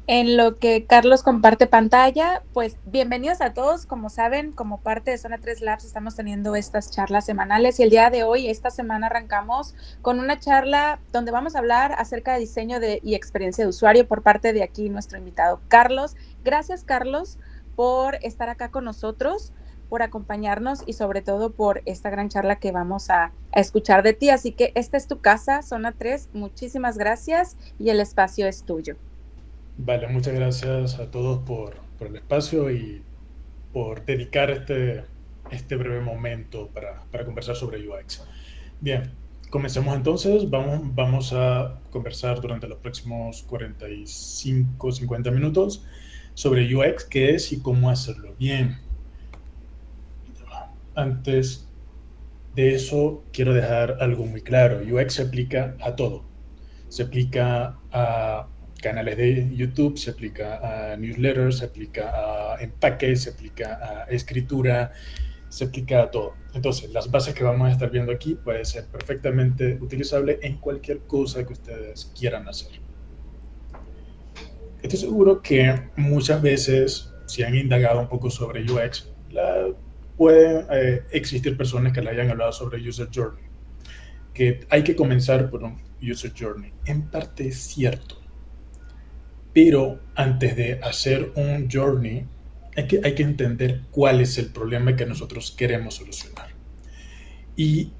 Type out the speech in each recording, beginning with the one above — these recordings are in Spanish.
En lo que Carlos comparte pantalla, pues bienvenidos a todos. Como saben, como parte de Zona 3 Labs estamos teniendo estas charlas semanales y el día de hoy, esta semana arrancamos con una charla donde vamos a hablar acerca de diseño y experiencia de usuario por parte de aquí nuestro invitado Carlos. Gracias, Carlos, por estar acá con nosotros, por acompañarnos y sobre todo por esta gran charla que vamos a escuchar de ti. Así que esta es tu casa, Zona 3. Muchísimas gracias y el espacio es tuyo. Vale, muchas gracias a todos por el espacio y por dedicar este breve momento para conversar sobre UX. Bien, comencemos entonces. Vamos a conversar durante los próximos 45, 50 minutos sobre UX, qué es y cómo hacerlo bien. Antes de eso, quiero dejar algo muy claro. UX se aplica a todo. Se aplica a canales de YouTube, se aplica a newsletters, se aplica a empaques, se aplica a escritura, se aplica a todo. Entonces, las bases que vamos a estar viendo aquí pueden ser perfectamente utilizables en cualquier cosa que ustedes quieran hacer. Estoy seguro que muchas veces, si han indagado un poco sobre UX, pueden existir personas que le hayan hablado sobre User Journey, que hay que comenzar por un User Journey. En parte es cierto, pero antes de hacer un journey, hay que entender cuál es el problema que nosotros queremos solucionar. Y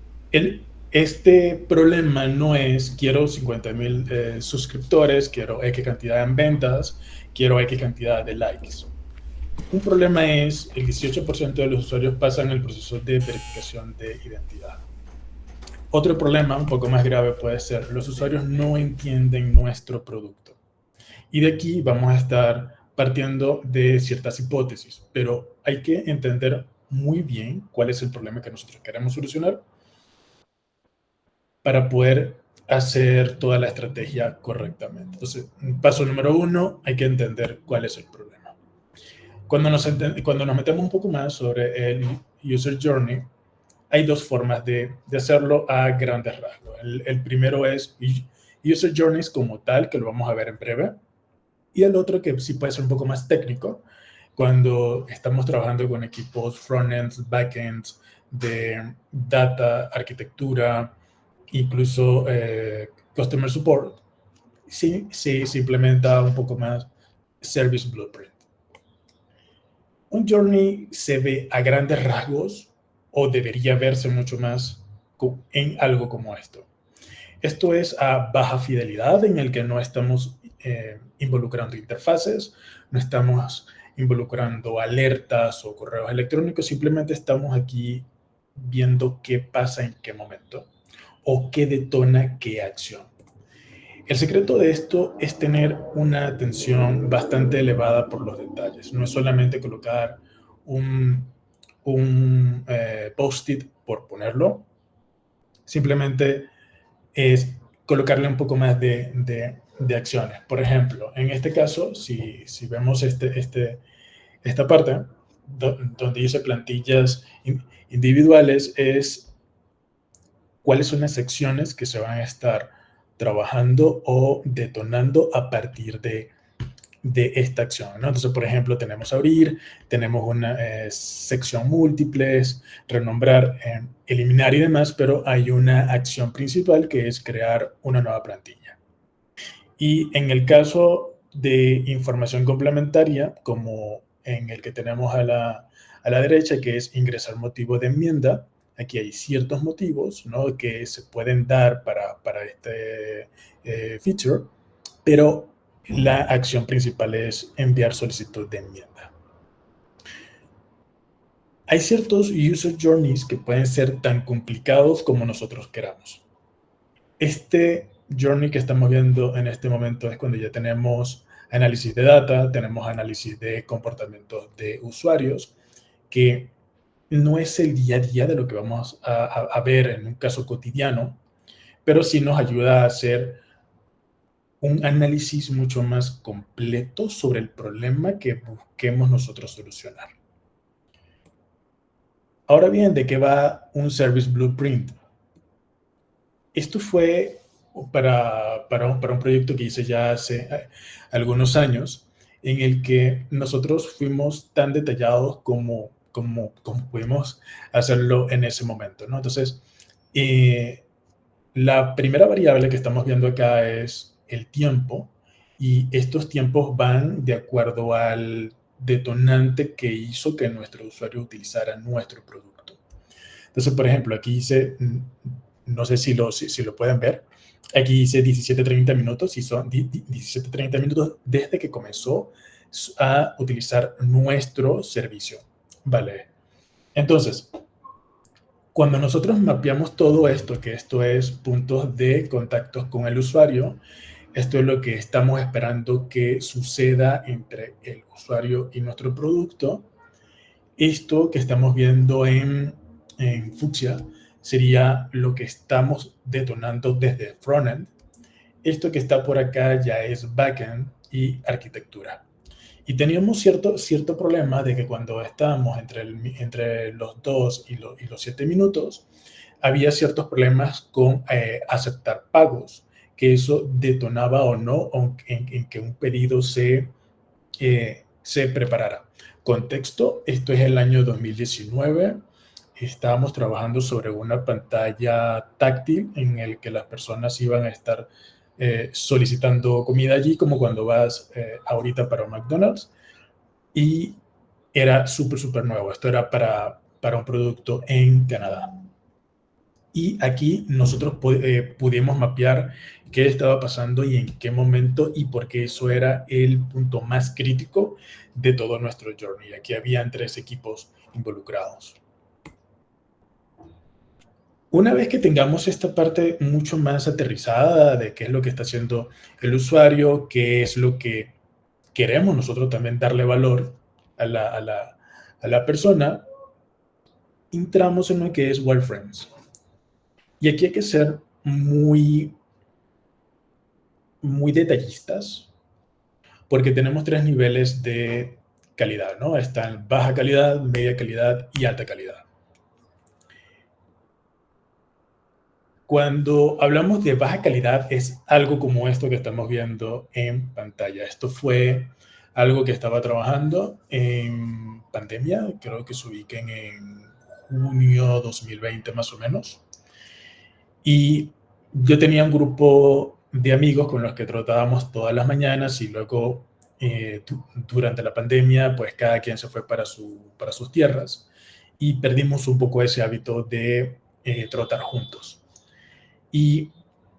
este problema no es quiero 50,000 suscriptores, quiero X cantidad en ventas, quiero X cantidad de likes. Un problema es el 18% de los usuarios pasan el proceso de verificación de identidad. Otro problema un poco más grave puede ser los usuarios no entienden nuestro producto. Y de aquí vamos a estar partiendo de ciertas hipótesis, pero hay que entender muy bien cuál es el problema que nosotros queremos solucionar para poder hacer toda la estrategia correctamente. Entonces, paso número uno, hay que entender cuál es el problema. Cuando nos metemos un poco más sobre el User Journey, hay dos formas de hacerlo a grandes rasgos. El primero es User Journeys como tal, que lo vamos a ver en breve, y el otro que sí puede ser un poco más técnico, cuando estamos trabajando con equipos frontends, backends, de data, arquitectura, incluso customer support, sí se implementa un poco más Service Blueprint. Un journey se ve a grandes rasgos o debería verse mucho más en algo como esto. Esto es a baja fidelidad en el que no estamos involucrando interfaces, no estamos involucrando alertas o correos electrónicos, simplemente estamos aquí viendo qué pasa en qué momento o qué detona qué acción. El secreto de esto es tener una atención bastante elevada por los detalles. No es solamente colocar un post-it por ponerlo, simplemente es colocarle un poco más de acciones. Por ejemplo, en este caso, si vemos esta parte, donde dice plantillas individuales, es cuáles son las secciones que se van a estar trabajando o detonando a partir de esta acción, ¿no? Entonces, por ejemplo, tenemos abrir, tenemos una sección múltiples, renombrar, eliminar y demás, pero hay una acción principal que es crear una nueva plantilla. Y en el caso de información complementaria, como en el que tenemos a la derecha, que es ingresar motivo de enmienda, aquí hay ciertos motivos, ¿no?, que se pueden dar para este feature, pero la acción principal es enviar solicitud de enmienda. Hay ciertos user journeys que pueden ser tan complicados como nosotros queramos. Este journey que estamos viendo en este momento es cuando ya tenemos análisis de data, tenemos análisis de comportamientos de usuarios, que no es el día a día de lo que vamos a ver en un caso cotidiano, pero sí nos ayuda a hacer un análisis mucho más completo sobre el problema que busquemos nosotros solucionar. Ahora bien, ¿de qué va un Service Blueprint? Esto fue para un proyecto que hice ya hace algunos años, en el que nosotros fuimos tan detallados como pudimos hacerlo en ese momento, ¿no? Entonces, la primera variable que estamos viendo acá es el tiempo, y estos tiempos van de acuerdo al detonante que hizo que nuestro usuario utilizara nuestro producto. Entonces, por ejemplo, aquí dice, no sé si lo pueden ver, aquí dice 17:30 minutos, y son 17:30 minutos desde que comenzó a utilizar nuestro servicio. Vale. Entonces, cuando nosotros mapeamos todo esto, que esto es puntos de contactos con el usuario, esto es lo que estamos esperando que suceda entre el usuario y nuestro producto. Esto que estamos viendo en fucsia sería lo que estamos detonando desde frontend. Esto que está por acá ya es backend y arquitectura. Y teníamos cierto problema de que cuando estábamos entre los 2 y los 7 minutos, había ciertos problemas con aceptar pagos, que eso detonaba o no en que un pedido se preparara. Contexto, esto es el año 2019. Estábamos trabajando sobre una pantalla táctil en el que las personas iban a estar solicitando comida allí, como cuando vas ahorita para un McDonald's, y era súper nuevo. Esto era para un producto en Canadá. Y aquí nosotros pudimos mapear qué estaba pasando y en qué momento, y por qué eso era el punto más crítico de todo nuestro journey. Aquí habían 3 equipos involucrados. Una vez que tengamos esta parte mucho más aterrizada de qué es lo que está haciendo el usuario, qué es lo que queremos nosotros también darle valor a la persona, entramos en lo que es wireframes. Y aquí hay que ser muy detallistas, porque tenemos 3 niveles de calidad, ¿no? Están baja calidad, media calidad y alta calidad. Cuando hablamos de baja calidad, es algo como esto que estamos viendo en pantalla. Esto fue algo que estaba trabajando en pandemia, creo que se ubiquen en junio 2020 más o menos. Y yo tenía un grupo de amigos con los que tratábamos todas las mañanas, y luego durante la pandemia, pues cada quien se fue para sus tierras, y perdimos un poco ese hábito de trotar juntos. Y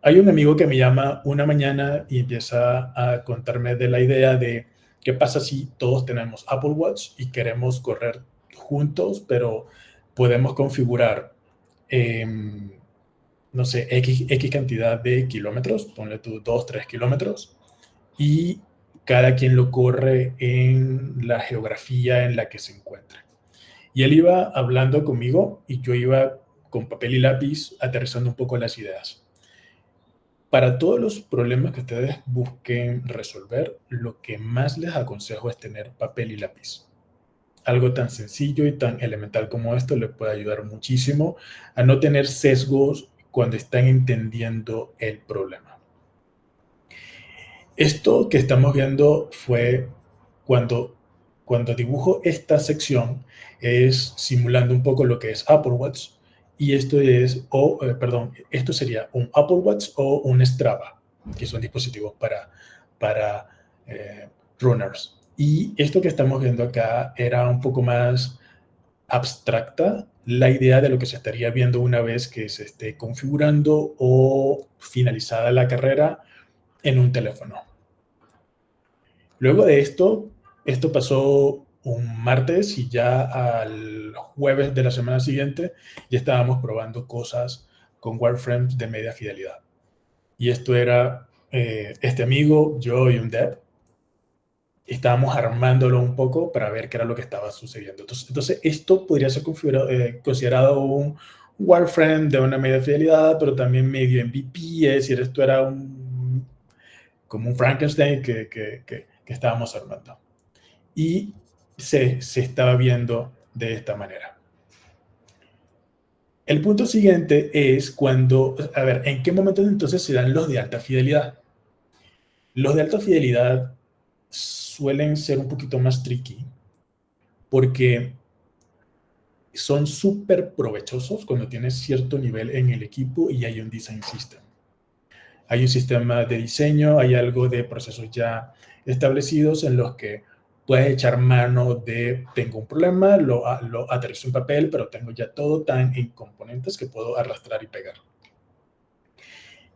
hay un amigo que me llama una mañana y empieza a contarme de la idea de qué pasa si todos tenemos Apple Watch y queremos correr juntos, pero podemos configurar, no sé, X cantidad de kilómetros, ponle tú 2, 3 kilómetros, y cada quien lo corre en la geografía en la que se encuentre. Y él iba hablando conmigo y yo iba con papel y lápiz aterrizando un poco las ideas. Para todos los problemas que ustedes busquen resolver, lo que más les aconsejo es tener papel y lápiz. Algo tan sencillo y tan elemental como esto le puede ayudar muchísimo a no tener sesgos cuando están entendiendo el problema. Esto que estamos viendo fue cuando dibujo esta sección, es simulando un poco lo que es Apple Watch, y esto es, esto sería un Apple Watch o un Strava, que son dispositivos para runners. Y esto que estamos viendo acá era un poco más abstracta la idea de lo que se estaría viendo una vez que se esté configurando o finalizada la carrera en un teléfono. Luego de esto pasó un martes, y ya al jueves de la semana siguiente ya estábamos probando cosas con wireframes de media fidelidad. Y esto era este amigo, yo y un dev. Estábamos armándolo un poco para ver qué era lo que estaba sucediendo. Entonces esto podría ser considerado un wireframe de una media fidelidad, pero también medio MVP, es decir, esto era como un Frankenstein que estábamos armando. Y se estaba viendo de esta manera. El punto siguiente es cuando, a ver, ¿en qué momento entonces se dan los de alta fidelidad? Los de alta fidelidad suelen ser un poquito más tricky porque son súper provechosos cuando tienes cierto nivel en el equipo y hay un design system. Hay un sistema de diseño, hay algo de procesos ya establecidos en los que puedes echar mano de, tengo un problema, lo aterrizo en papel, pero tengo ya todo tan en componentes que puedo arrastrar y pegar.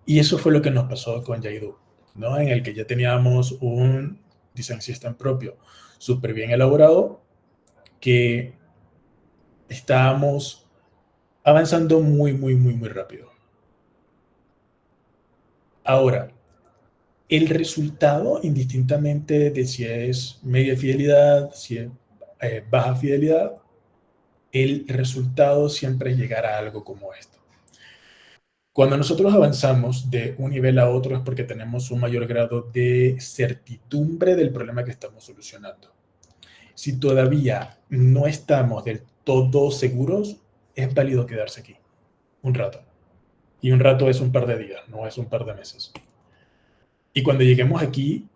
Y eso fue lo que nos pasó con Jaidu, ¿no? En el que ya teníamos un design system propio súper bien elaborado, que estábamos avanzando muy rápido. Ahora, el resultado, indistintamente de si es media fidelidad, si es baja fidelidad, el resultado siempre es llegar a algo como esto. Cuando nosotros avanzamos de un nivel a otro es porque tenemos un mayor grado de certidumbre del problema que estamos solucionando. Si todavía no estamos del todo seguros, es válido quedarse aquí un rato. Y un rato es un par de días, no es un par de meses. Y cuando lleguemos aquí,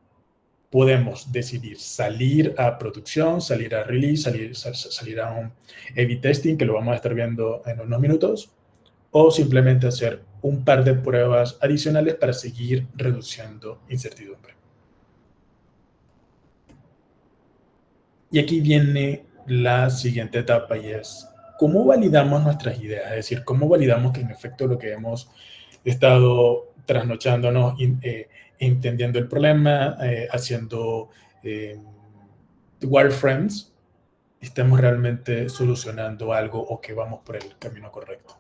podemos decidir salir a producción, salir a release, salir a un A/B testing, que lo vamos a estar viendo en unos minutos, o simplemente hacer un par de pruebas adicionales para seguir reduciendo incertidumbre. Y aquí viene la siguiente etapa y es cómo validamos nuestras ideas, es decir, cómo validamos que en efecto lo que hemos estado trasnochándonos, entendiendo el problema, haciendo wireframes, estemos realmente solucionando algo o que vamos por el camino correcto.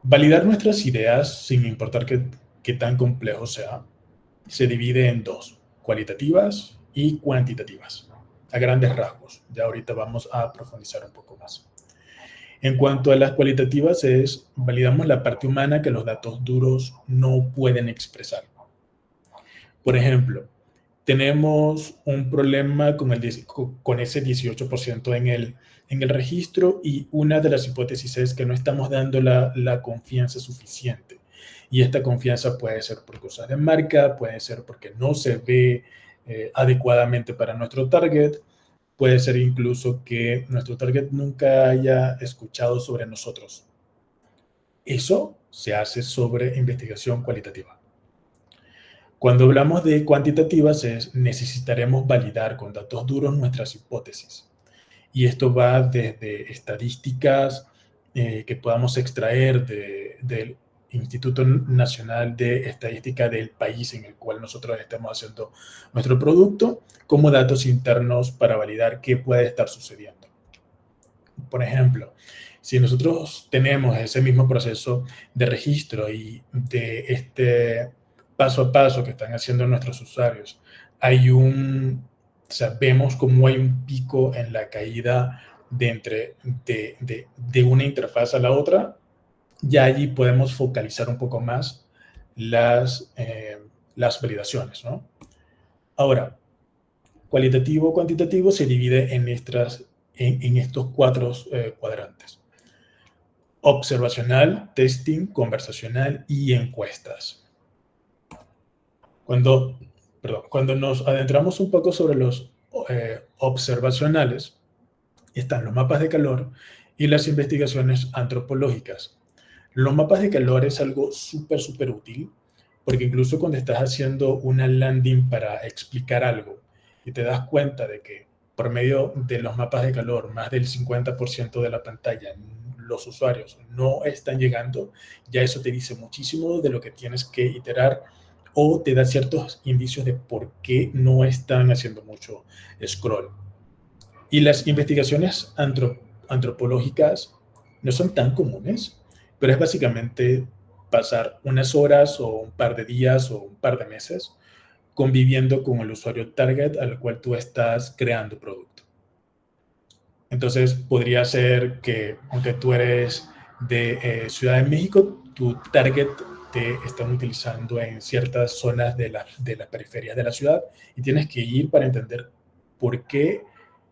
Validar nuestras ideas, sin importar qué tan complejo sea, se divide en dos, cualitativas y cuantitativas, a grandes rasgos. Ya ahorita vamos a profundizar un poco más. En cuanto a las cualitativas, validamos la parte humana que los datos duros no pueden expresar. Por ejemplo, tenemos un problema con ese 18% en el registro y una de las hipótesis es que no estamos dando la confianza suficiente. Y esta confianza puede ser por cosas de marca, puede ser porque no se ve adecuadamente para nuestro target, puede ser incluso que nuestro target nunca haya escuchado sobre nosotros. Eso se hace sobre investigación cualitativa. Cuando hablamos de cuantitativas, necesitaremos validar con datos duros nuestras hipótesis. Y esto va desde estadísticas que podamos extraer del Instituto Nacional de Estadística del país en el cual nosotros estamos haciendo nuestro producto, como datos internos para validar qué puede estar sucediendo. Por ejemplo, si nosotros tenemos ese mismo proceso de registro y de este paso a paso que están haciendo nuestros usuarios, vemos cómo hay un pico en la caída de una interfaz a la otra, ya allí podemos focalizar un poco más las validaciones, ¿no? Ahora, cualitativo, cuantitativo se divide en estos cuatro cuadrantes: observacional, testing, conversacional y encuestas. Cuando nos adentramos un poco sobre los observacionales, están los mapas de calor y las investigaciones antropológicas. Los mapas de calor es algo súper útil, porque incluso cuando estás haciendo una landing para explicar algo y te das cuenta de que por medio de los mapas de calor, más del 50% de la pantalla, los usuarios no están llegando, ya eso te dice muchísimo de lo que tienes que iterar o te da ciertos indicios de por qué no están haciendo mucho scroll. Y las investigaciones antropológicas no son tan comunes, pero es básicamente pasar unas horas o un par de días o un par de meses conviviendo con el usuario target al cual tú estás creando producto. Entonces, podría ser que, aunque tú eres de Ciudad de México, tu target te están utilizando en ciertas zonas de las periferias de la ciudad y tienes que ir para entender por qué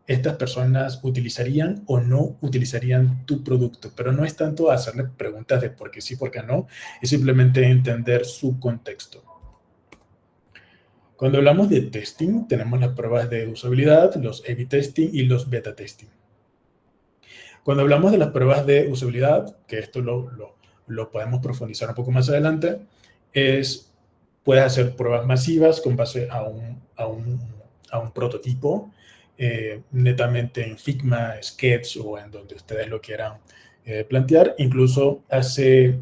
estas personas utilizarían o no utilizarían tu producto, pero no es tanto hacerle preguntas de por qué sí, por qué no, es simplemente entender su contexto. Cuando hablamos de testing, tenemos las pruebas de usabilidad, los A/B testing y los beta testing. Cuando hablamos de las pruebas de usabilidad, que esto lo podemos profundizar un poco más adelante, puedes hacer pruebas masivas con base a un prototipo, netamente en Figma, Sketch o en donde ustedes lo quieran plantear. Incluso hace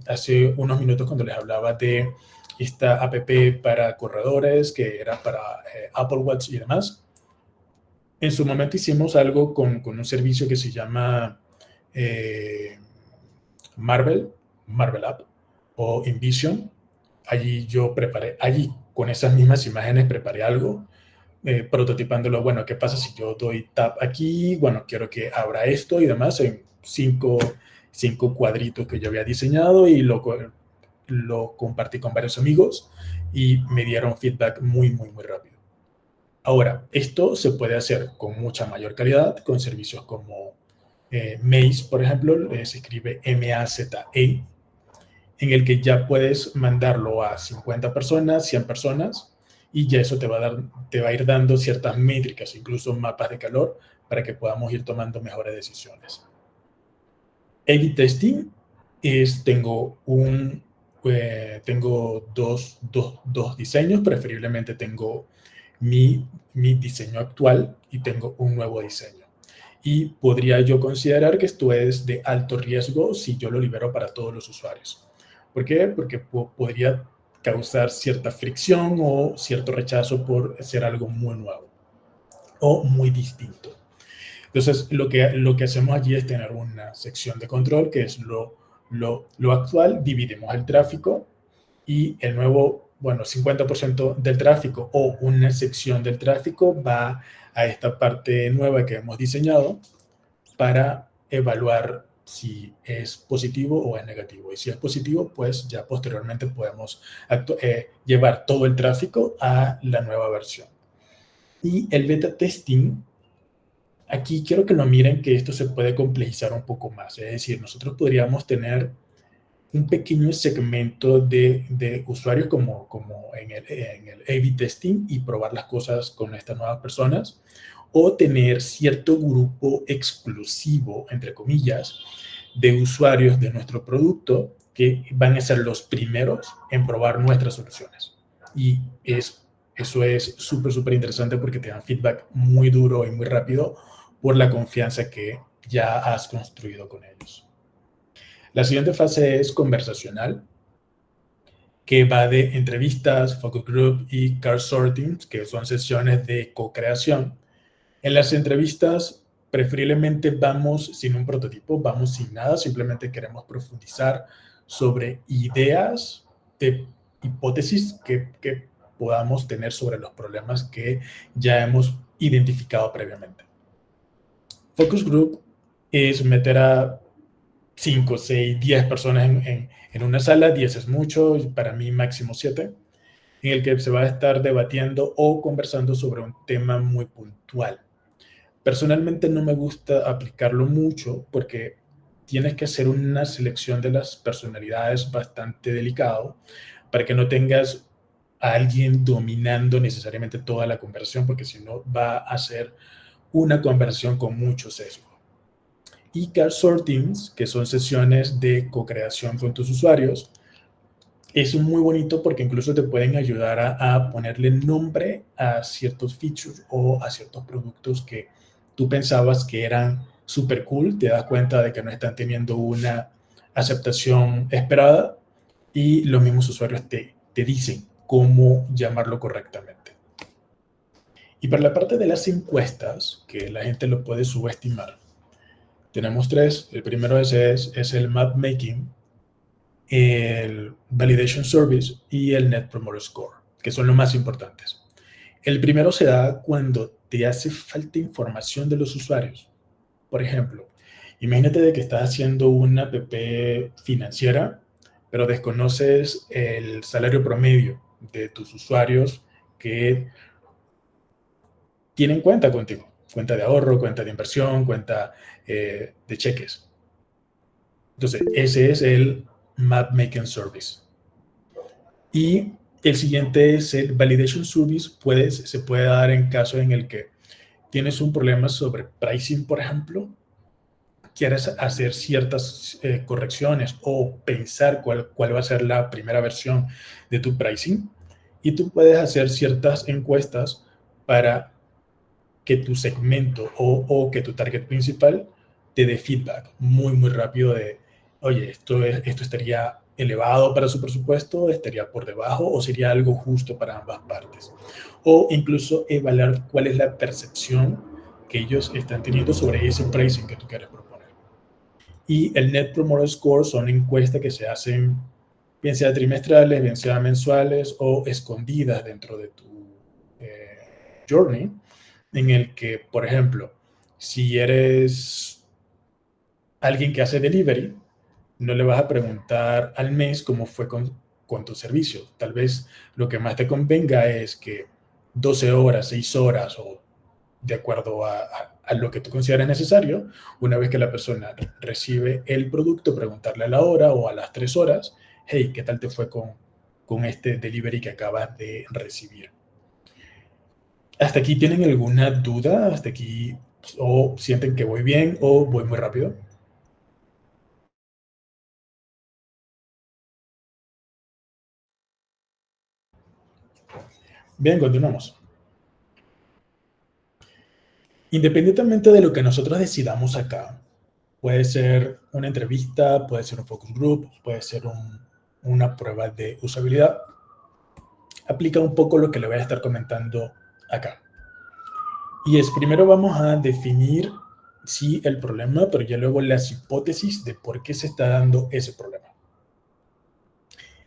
unos minutos cuando les hablaba de esta app para corredores, que era para Apple Watch y demás, en su momento hicimos algo con un servicio que se llama Marvel App o InVision. Allí con esas mismas imágenes preparé algo, prototipándolo. Bueno, ¿qué pasa si yo doy tap aquí? Bueno, quiero que abra esto y demás en cinco cuadritos que yo había diseñado, y lo compartí con varios amigos y me dieron feedback muy, muy, muy rápido. Ahora, esto se puede hacer con mucha mayor calidad con servicios como Maze, por ejemplo, se escribe M-A-Z-E, en el que ya puedes mandarlo a 50 personas, 100 personas, y ya eso te va a ir dando ciertas métricas, incluso mapas de calor, para que podamos ir tomando mejores decisiones. A/B testing tengo dos diseños, preferiblemente tengo mi diseño actual y tengo un nuevo diseño. Y podría yo considerar que esto es de alto riesgo si yo lo libero para todos los usuarios. ¿Por qué? Porque podría causar cierta fricción o cierto rechazo por ser algo muy nuevo o muy distinto. Entonces, lo que hacemos allí es tener una sección de control, que es lo actual, dividimos el tráfico y el nuevo, 50% del tráfico o una sección del tráfico va a esta parte nueva que hemos diseñado para evaluar si es positivo o es negativo. Y si es positivo, pues ya posteriormente podemos llevar todo el tráfico a la nueva versión. Y el beta testing, aquí quiero que lo miren, que esto se puede complejizar un poco más. Es decir, nosotros podríamos tener un pequeño segmento de usuarios como en el A/B testing y probar las cosas con estas nuevas personas, o tener cierto grupo exclusivo, entre comillas, de usuarios de nuestro producto que van a ser los primeros en probar nuestras soluciones. Y eso es súper, súper interesante porque te dan feedback muy duro y muy rápido por la confianza que ya has construido con ellos. La siguiente fase es conversacional, que va de entrevistas, focus group y card sorting, que son sesiones de co-creación. En las entrevistas, preferiblemente vamos sin un prototipo, vamos sin nada, simplemente queremos profundizar sobre ideas de hipótesis que podamos tener sobre los problemas que ya hemos identificado previamente. Focus group es meter a 5, 6, 10 personas en una sala. 10 es mucho, para mí máximo 7, en el que se va a estar debatiendo o conversando sobre un tema muy puntual. Personalmente no me gusta aplicarlo mucho porque tienes que hacer una selección de las personalidades bastante delicado para que no tengas a alguien dominando necesariamente toda la conversación, porque si no va a ser una conversación con mucho sesgo. Y card sortings, que son sesiones de co-creación con tus usuarios, es muy bonito porque incluso te pueden ayudar a ponerle nombre a ciertos features o a ciertos productos que tú pensabas que eran súper cool. Te das cuenta de que no están teniendo una aceptación esperada y los mismos usuarios te dicen cómo llamarlo correctamente. Y para la parte de las encuestas, que la gente lo puede subestimar, tenemos 3. El primero es el map making, el validation service y el net promoter score, que son los más importantes. El primero se da cuando te hace falta información de los usuarios. Por ejemplo, imagínate de que estás haciendo una app financiera, pero desconoces el salario promedio de tus usuarios que tienen cuenta contigo. cuenta de ahorro, cuenta de inversión, cuenta de cheques. Entonces, ese es el Map Making Service. Y el siguiente es el Validation Service. Se puede dar en caso en el que tienes un problema sobre pricing, por ejemplo, quieres hacer ciertas correcciones o pensar cuál va a ser la primera versión de tu pricing, y tú puedes hacer ciertas encuestas para que tu segmento o que tu target principal te dé feedback muy rápido de, oye, esto estaría elevado para su presupuesto, estaría por debajo, o sería algo justo para ambas partes. O incluso evaluar cuál es la percepción que ellos están teniendo sobre ese pricing que tú quieres proponer. Y el Net Promoter Score son encuestas que se hacen bien sea trimestrales, bien sea mensuales o escondidas dentro de tu journey, en el que, por ejemplo, si eres alguien que hace delivery, no le vas a preguntar al mes cómo fue con tu servicio. Tal vez lo que más te convenga es que 12 horas, 6 horas o de acuerdo a lo que tú consideres necesario, una vez que la persona recibe el producto, preguntarle a la hora o a las 3 horas, hey, ¿qué tal te fue con este delivery que acabas de recibir? ¿Hasta aquí tienen alguna duda? ¿Hasta aquí o sienten que voy bien o voy muy rápido? Bien, continuamos. Independientemente de lo que nosotros decidamos acá, puede ser una entrevista, puede ser un focus group, puede ser una prueba de usabilidad, aplica un poco lo que le voy a estar comentando acá. Y es, primero vamos a definir sí el problema, pero ya luego las hipótesis de por qué se está dando ese problema.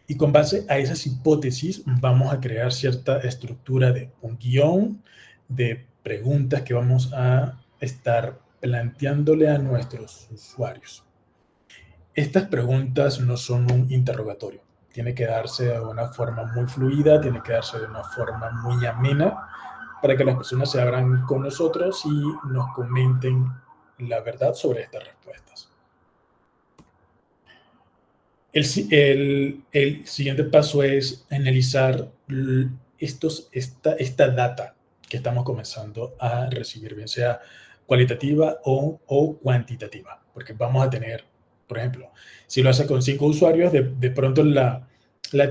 Y con base a esas hipótesis vamos a crear cierta estructura de un guión, de preguntas que vamos a estar planteándole a nuestros usuarios. Estas preguntas no son un interrogatorio. Tiene que darse de una forma muy fluida, tiene que darse de una forma muy amena para que las personas se abran con nosotros y nos comenten la verdad sobre estas respuestas. El siguiente paso es analizar esta data que estamos comenzando a recibir, bien sea cualitativa o cuantitativa, porque vamos a tener, por ejemplo, si lo hace con 5 usuarios, de pronto la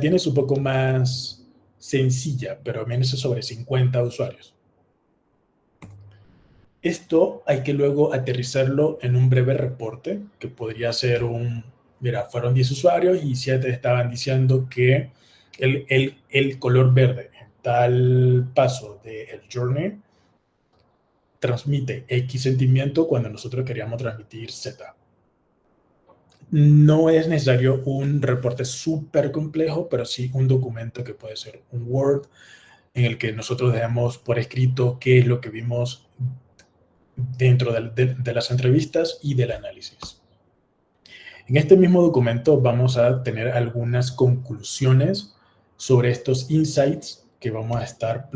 tienes un poco más sencilla, pero menos sobre 50 usuarios. Esto hay que luego aterrizarlo en un breve reporte, que podría ser mira, fueron 10 usuarios y 7 estaban diciendo que el color verde en tal paso del journey transmite X sentimiento cuando nosotros queríamos transmitir Z. No es necesario un reporte súper complejo, pero sí un documento que puede ser un Word en el que nosotros dejamos por escrito qué es lo que vimos dentro de las entrevistas y del análisis. En este mismo documento vamos a tener algunas conclusiones sobre estos insights que vamos a estar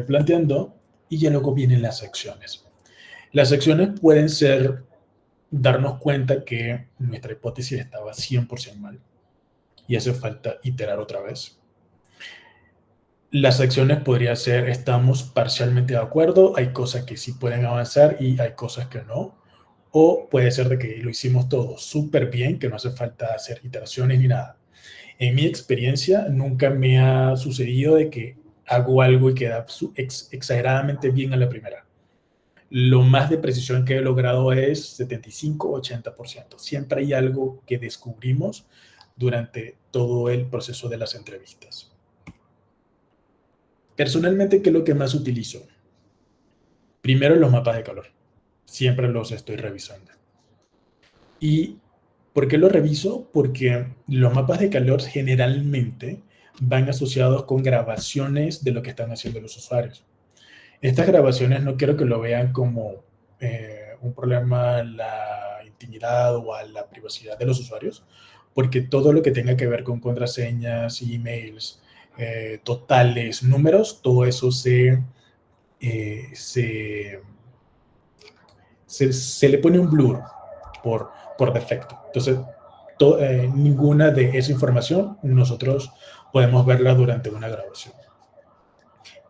planteando, y ya luego vienen las secciones. Las secciones pueden ser darnos cuenta que nuestra hipótesis estaba 100% mal y hace falta iterar otra vez. Las secciones podría ser estamos parcialmente de acuerdo, hay cosas que sí pueden avanzar y hay cosas que no. O puede ser de que lo hicimos todo súper bien, que no hace falta hacer iteraciones ni nada. En mi experiencia, nunca me ha sucedido de que hago algo y queda exageradamente bien a la primera. Lo más de precisión que he logrado es 75-80%. Siempre hay algo que descubrimos durante todo el proceso de las entrevistas. Personalmente, ¿qué es lo que más utilizo? Primero, los mapas de calor. Siempre los estoy revisando. ¿Y por qué los reviso? Porque los mapas de calor generalmente van asociados con grabaciones de lo que están haciendo los usuarios. Estas grabaciones no quiero que lo vean como un problema a la intimidad o a la privacidad de los usuarios, porque todo lo que tenga que ver con contraseñas, emails, totales, números, todo eso se se le pone un blur por defecto. Entonces, ninguna de esa información nosotros podemos verla durante una grabación.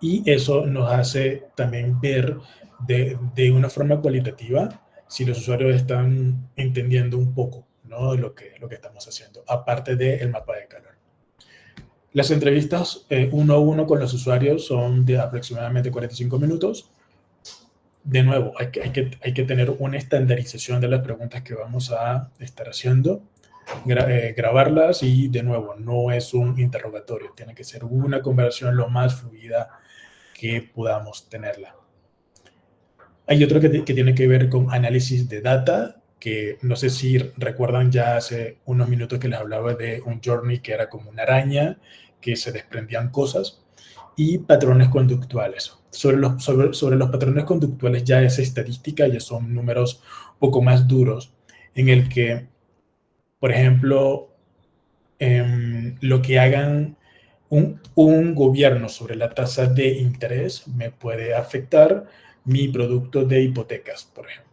Y eso nos hace también ver de una forma cualitativa si los usuarios están entendiendo un poco, ¿no?, lo que estamos haciendo, aparte del mapa de calor. Las entrevistas uno a uno con los usuarios son de aproximadamente 45 minutos. De nuevo, hay que tener una estandarización de las preguntas que vamos a estar haciendo, grabarlas, y de nuevo, no es un interrogatorio, tiene que ser una conversación lo más fluida que podamos tenerla. Hay otro que tiene que ver con análisis de data, que no sé si recuerdan, ya hace unos minutos que les hablaba de un journey que era como una araña, que se desprendían cosas, y patrones conductuales. Sobre los patrones conductuales ya es estadística, ya son números un poco más duros, en el que, por ejemplo, lo que hagan un gobierno sobre la tasa de interés me puede afectar mi producto de hipotecas, por ejemplo.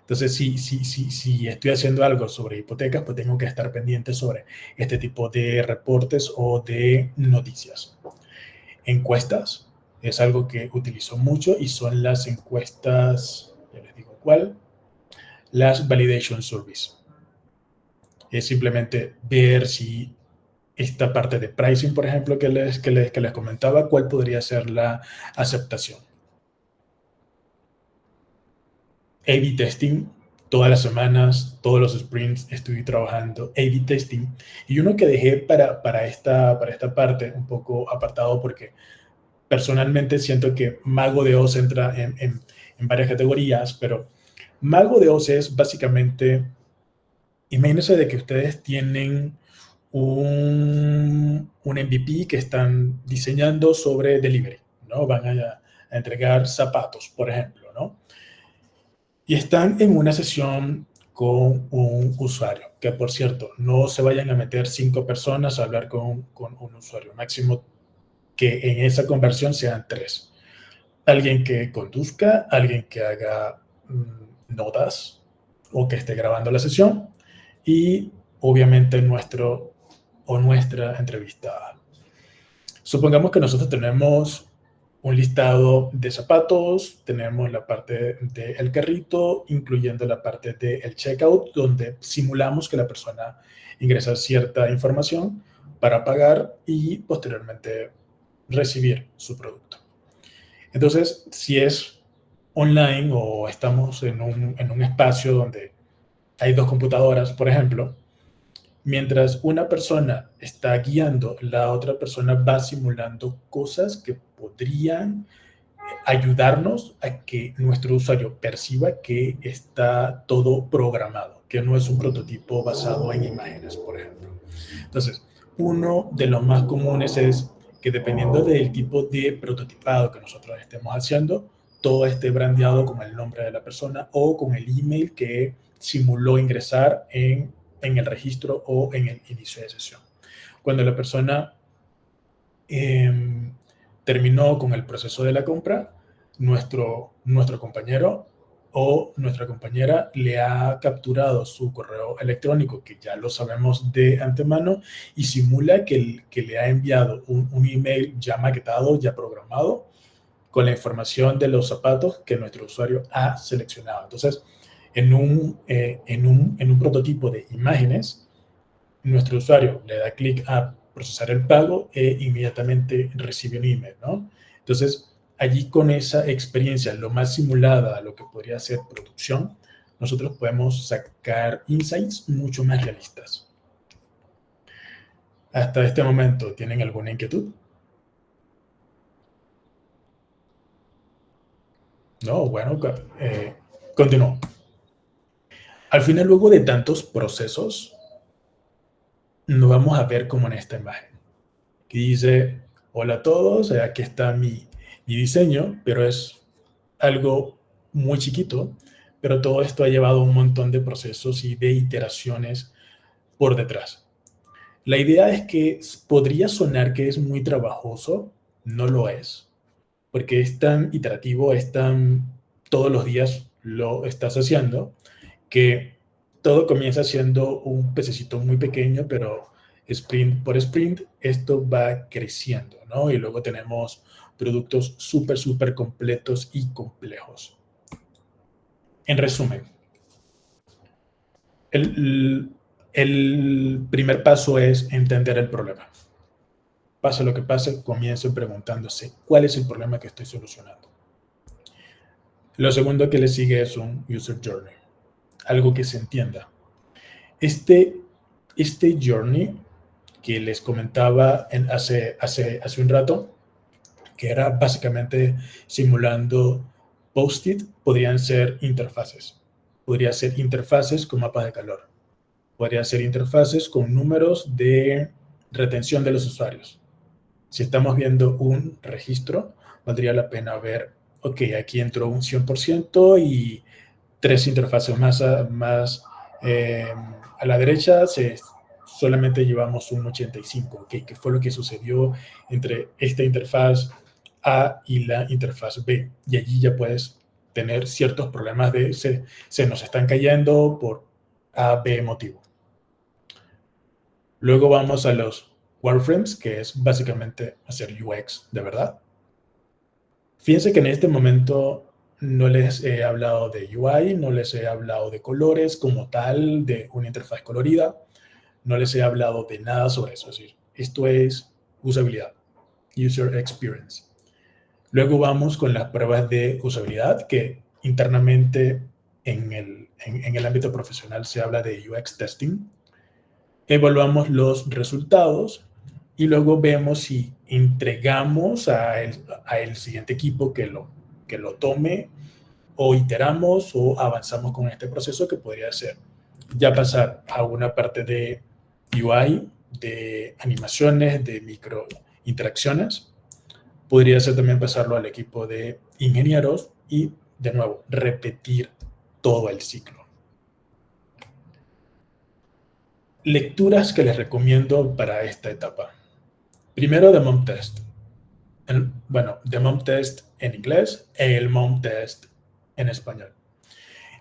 Entonces, si estoy haciendo algo sobre hipotecas, pues tengo que estar pendiente sobre este tipo de reportes o de noticias. Encuestas es algo que utilizo mucho, y son las encuestas, ya les digo cuál, las validation surveys. Es simplemente ver si esta parte de pricing, por ejemplo, que les comentaba, cuál podría ser la aceptación. A/B testing, todas las semanas, todos los sprints estoy trabajando A/B testing, y uno que dejé para esta parte un poco apartado, porque personalmente siento que Mago de Oz entra en varias categorías, pero Mago de Oz es básicamente, imagínense de que ustedes tienen un MVP que están diseñando sobre delivery, ¿no? Van a entregar zapatos, por ejemplo, ¿no? Y están en una sesión con un usuario, que por cierto, no se vayan a meter 5 personas a hablar con un usuario, máximo que en esa conversión sean 3. Alguien que conduzca, alguien que haga notas o que esté grabando la sesión, y obviamente nuestra entrevistada. Supongamos que nosotros tenemos un listado de zapatos, tenemos la parte del carrito, incluyendo la parte del checkout, donde simulamos que la persona ingresa cierta información para pagar y posteriormente recibir su producto. Entonces, si es online o estamos en un espacio donde hay 2 computadoras, por ejemplo, mientras una persona está guiando, la otra persona va simulando cosas que podrían ayudarnos a que nuestro usuario perciba que está todo programado, que no es un prototipo basado en imágenes, por ejemplo. Entonces, uno de los más comunes es que, dependiendo del tipo de prototipado que nosotros estemos haciendo, todo esté brandeado con el nombre de la persona o con el email que simuló ingresar en el registro o en el inicio de sesión. Cuando la persona terminó con el proceso de la compra, nuestro compañero o nuestra compañera le ha capturado su correo electrónico, que ya lo sabemos de antemano, y simula que le ha enviado un email ya maquetado, ya programado, con la información de los zapatos que nuestro usuario ha seleccionado. Entonces, en un prototipo de imágenes, nuestro usuario le da clic a procesar el pago e inmediatamente recibe un email, ¿no? Entonces, allí, con esa experiencia lo más simulada a lo que podría ser producción, nosotros podemos sacar insights mucho más realistas. Hasta este momento, ¿tienen alguna inquietud? No, bueno, continúo. Al final, luego de tantos procesos, nos vamos a ver como en esta imagen, que dice: hola a todos, aquí está mi diseño, pero es algo muy chiquito, pero todo esto ha llevado un montón de procesos y de iteraciones por detrás. La idea es que podría sonar que es muy trabajoso, no lo es, porque es tan iterativo, es tan todos los días lo estás haciendo, que todo comienza siendo un pececito muy pequeño, pero sprint por sprint, esto va creciendo, ¿no? Y luego tenemos productos súper, súper completos y complejos. En resumen, el primer paso es entender el problema. Pase lo que pase, comiencen preguntándose cuál es el problema que estoy solucionando. Lo segundo que le sigue es un user journey, algo que se entienda. Este journey que les comentaba hace un rato, que era básicamente simulando post-it, podrían ser interfaces. Podría ser interfaces con mapas de calor. Podría ser interfaces con números de retención de los usuarios. Si estamos viendo un registro, valdría la pena ver, ok, aquí entró un 100% y 3 interfaces más a la derecha solamente llevamos un 85%. Ok, ¿qué fue lo que sucedió entre esta interfaz A y la interfaz B? Y allí ya puedes tener ciertos problemas de se nos están cayendo por A, B motivo. Luego vamos a los wireframes, que es básicamente hacer UX de verdad. Fíjense que en este momento no les he hablado de UI, no les he hablado de colores como tal, de una interfaz colorida, no les he hablado de nada sobre eso. Es decir, esto es usabilidad, user experience. Luego vamos con las pruebas de usabilidad, que internamente en el ámbito profesional se habla de UX testing. Evaluamos los resultados y luego vemos si entregamos a el siguiente equipo que lo tome, o iteramos o avanzamos con este proceso, que podría ser ya pasar a una parte de UI, de animaciones, de micro interacciones. Podría ser también pasarlo al equipo de ingenieros y, de nuevo, repetir todo el ciclo. Lecturas que les recomiendo para esta etapa. Primero, The Mom Test. The Mom Test en inglés y el Mom Test en español.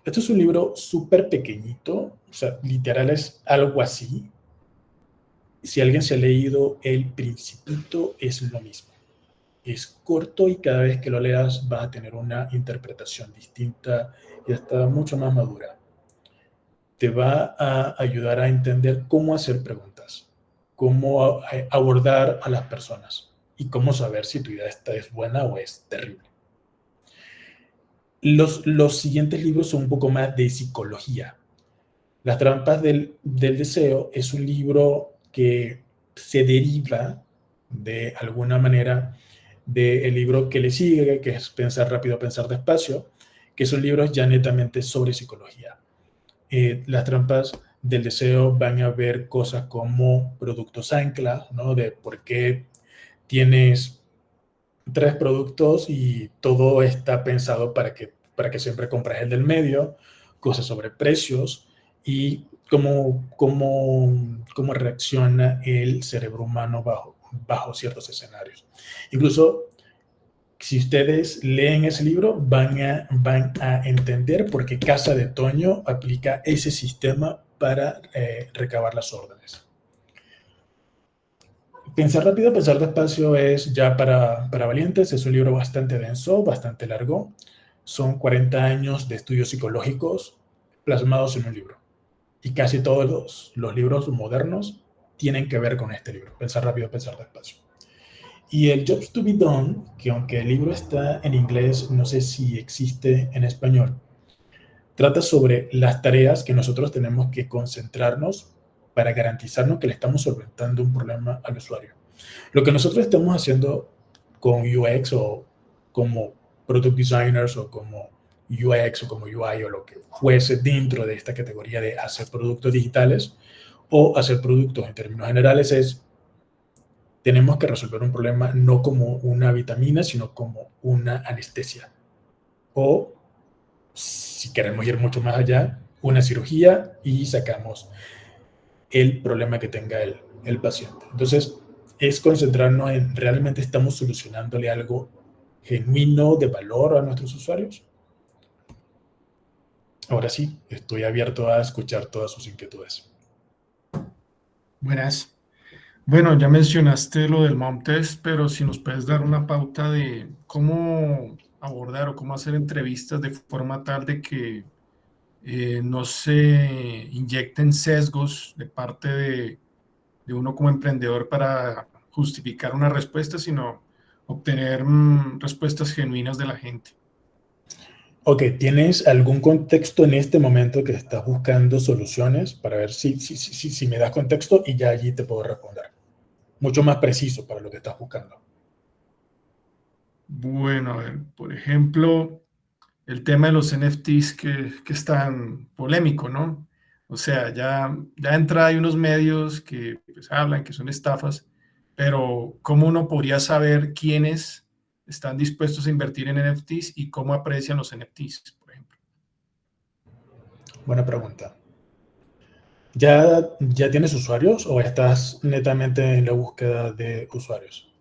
Esto es un libro súper pequeñito, o sea, literal es algo así. Si alguien se ha leído El Principito, es lo mismo. Es corto y cada vez que lo leas vas a tener una interpretación distinta y hasta mucho más madura. Te va a ayudar a entender cómo hacer preguntas, cómo abordar a las personas y cómo saber si tu idea es buena o es terrible. Los siguientes libros son un poco más de psicología. Las trampas del deseo es un libro que se deriva de alguna manera del libro que le sigue, que es Pensar rápido, pensar despacio, que son libros ya netamente sobre psicología. Las trampas del deseo van a ver cosas como productos ancla, ¿no? De por qué tienes 3 productos y todo está pensado para que siempre compres el del medio, cosas sobre precios y cómo reacciona el cerebro humano bajo ciertos escenarios. Incluso, si ustedes leen ese libro, van a entender por qué Casa de Toño aplica ese sistema para recabar las órdenes. Pensar rápido, pensar despacio es ya para valientes. Es un libro bastante denso, bastante largo. Son 40 años de estudios psicológicos plasmados en un libro. Y casi todos los libros modernos tienen que ver con este libro, Pensar rápido, pensar despacio. Y el Jobs to be Done, que aunque el libro está en inglés, no sé si existe en español, trata sobre las tareas que nosotros tenemos que concentrarnos para garantizarnos que le estamos solventando un problema al usuario. Lo que nosotros estamos haciendo con UX o como Product Designers o como UX o como UI o lo que fuese dentro de esta categoría de hacer productos digitales o hacer productos en términos generales tenemos que resolver un problema no como una vitamina, sino como una anestesia. O, si queremos ir mucho más allá, una cirugía y sacamos el problema que tenga el paciente. Entonces, es concentrarnos en realmente estamos solucionándole algo genuino de valor a nuestros usuarios. Ahora sí, estoy abierto a escuchar todas sus inquietudes. Buenas. Bueno, ya mencionaste lo del mom test, pero si nos puedes dar una pauta de cómo abordar o cómo hacer entrevistas de forma tal de que no se inyecten sesgos de parte de uno como emprendedor para justificar una respuesta, sino obtener respuestas genuinas de la gente. Ok, ¿tienes algún contexto en este momento que estás buscando soluciones para ver si me das contexto y ya allí te puedo responder? Mucho más preciso para lo que estás buscando. Bueno, a ver, por ejemplo, el tema de los NFTs que es tan polémico, ¿no? O sea, ya entra hay unos medios que pues, hablan que son estafas, pero ¿cómo uno podría saber quiénes están dispuestos a invertir en NFTs y cómo aprecian los NFTs, por ejemplo? Buena pregunta. ¿Ya tienes usuarios o estás netamente en la búsqueda de usuarios?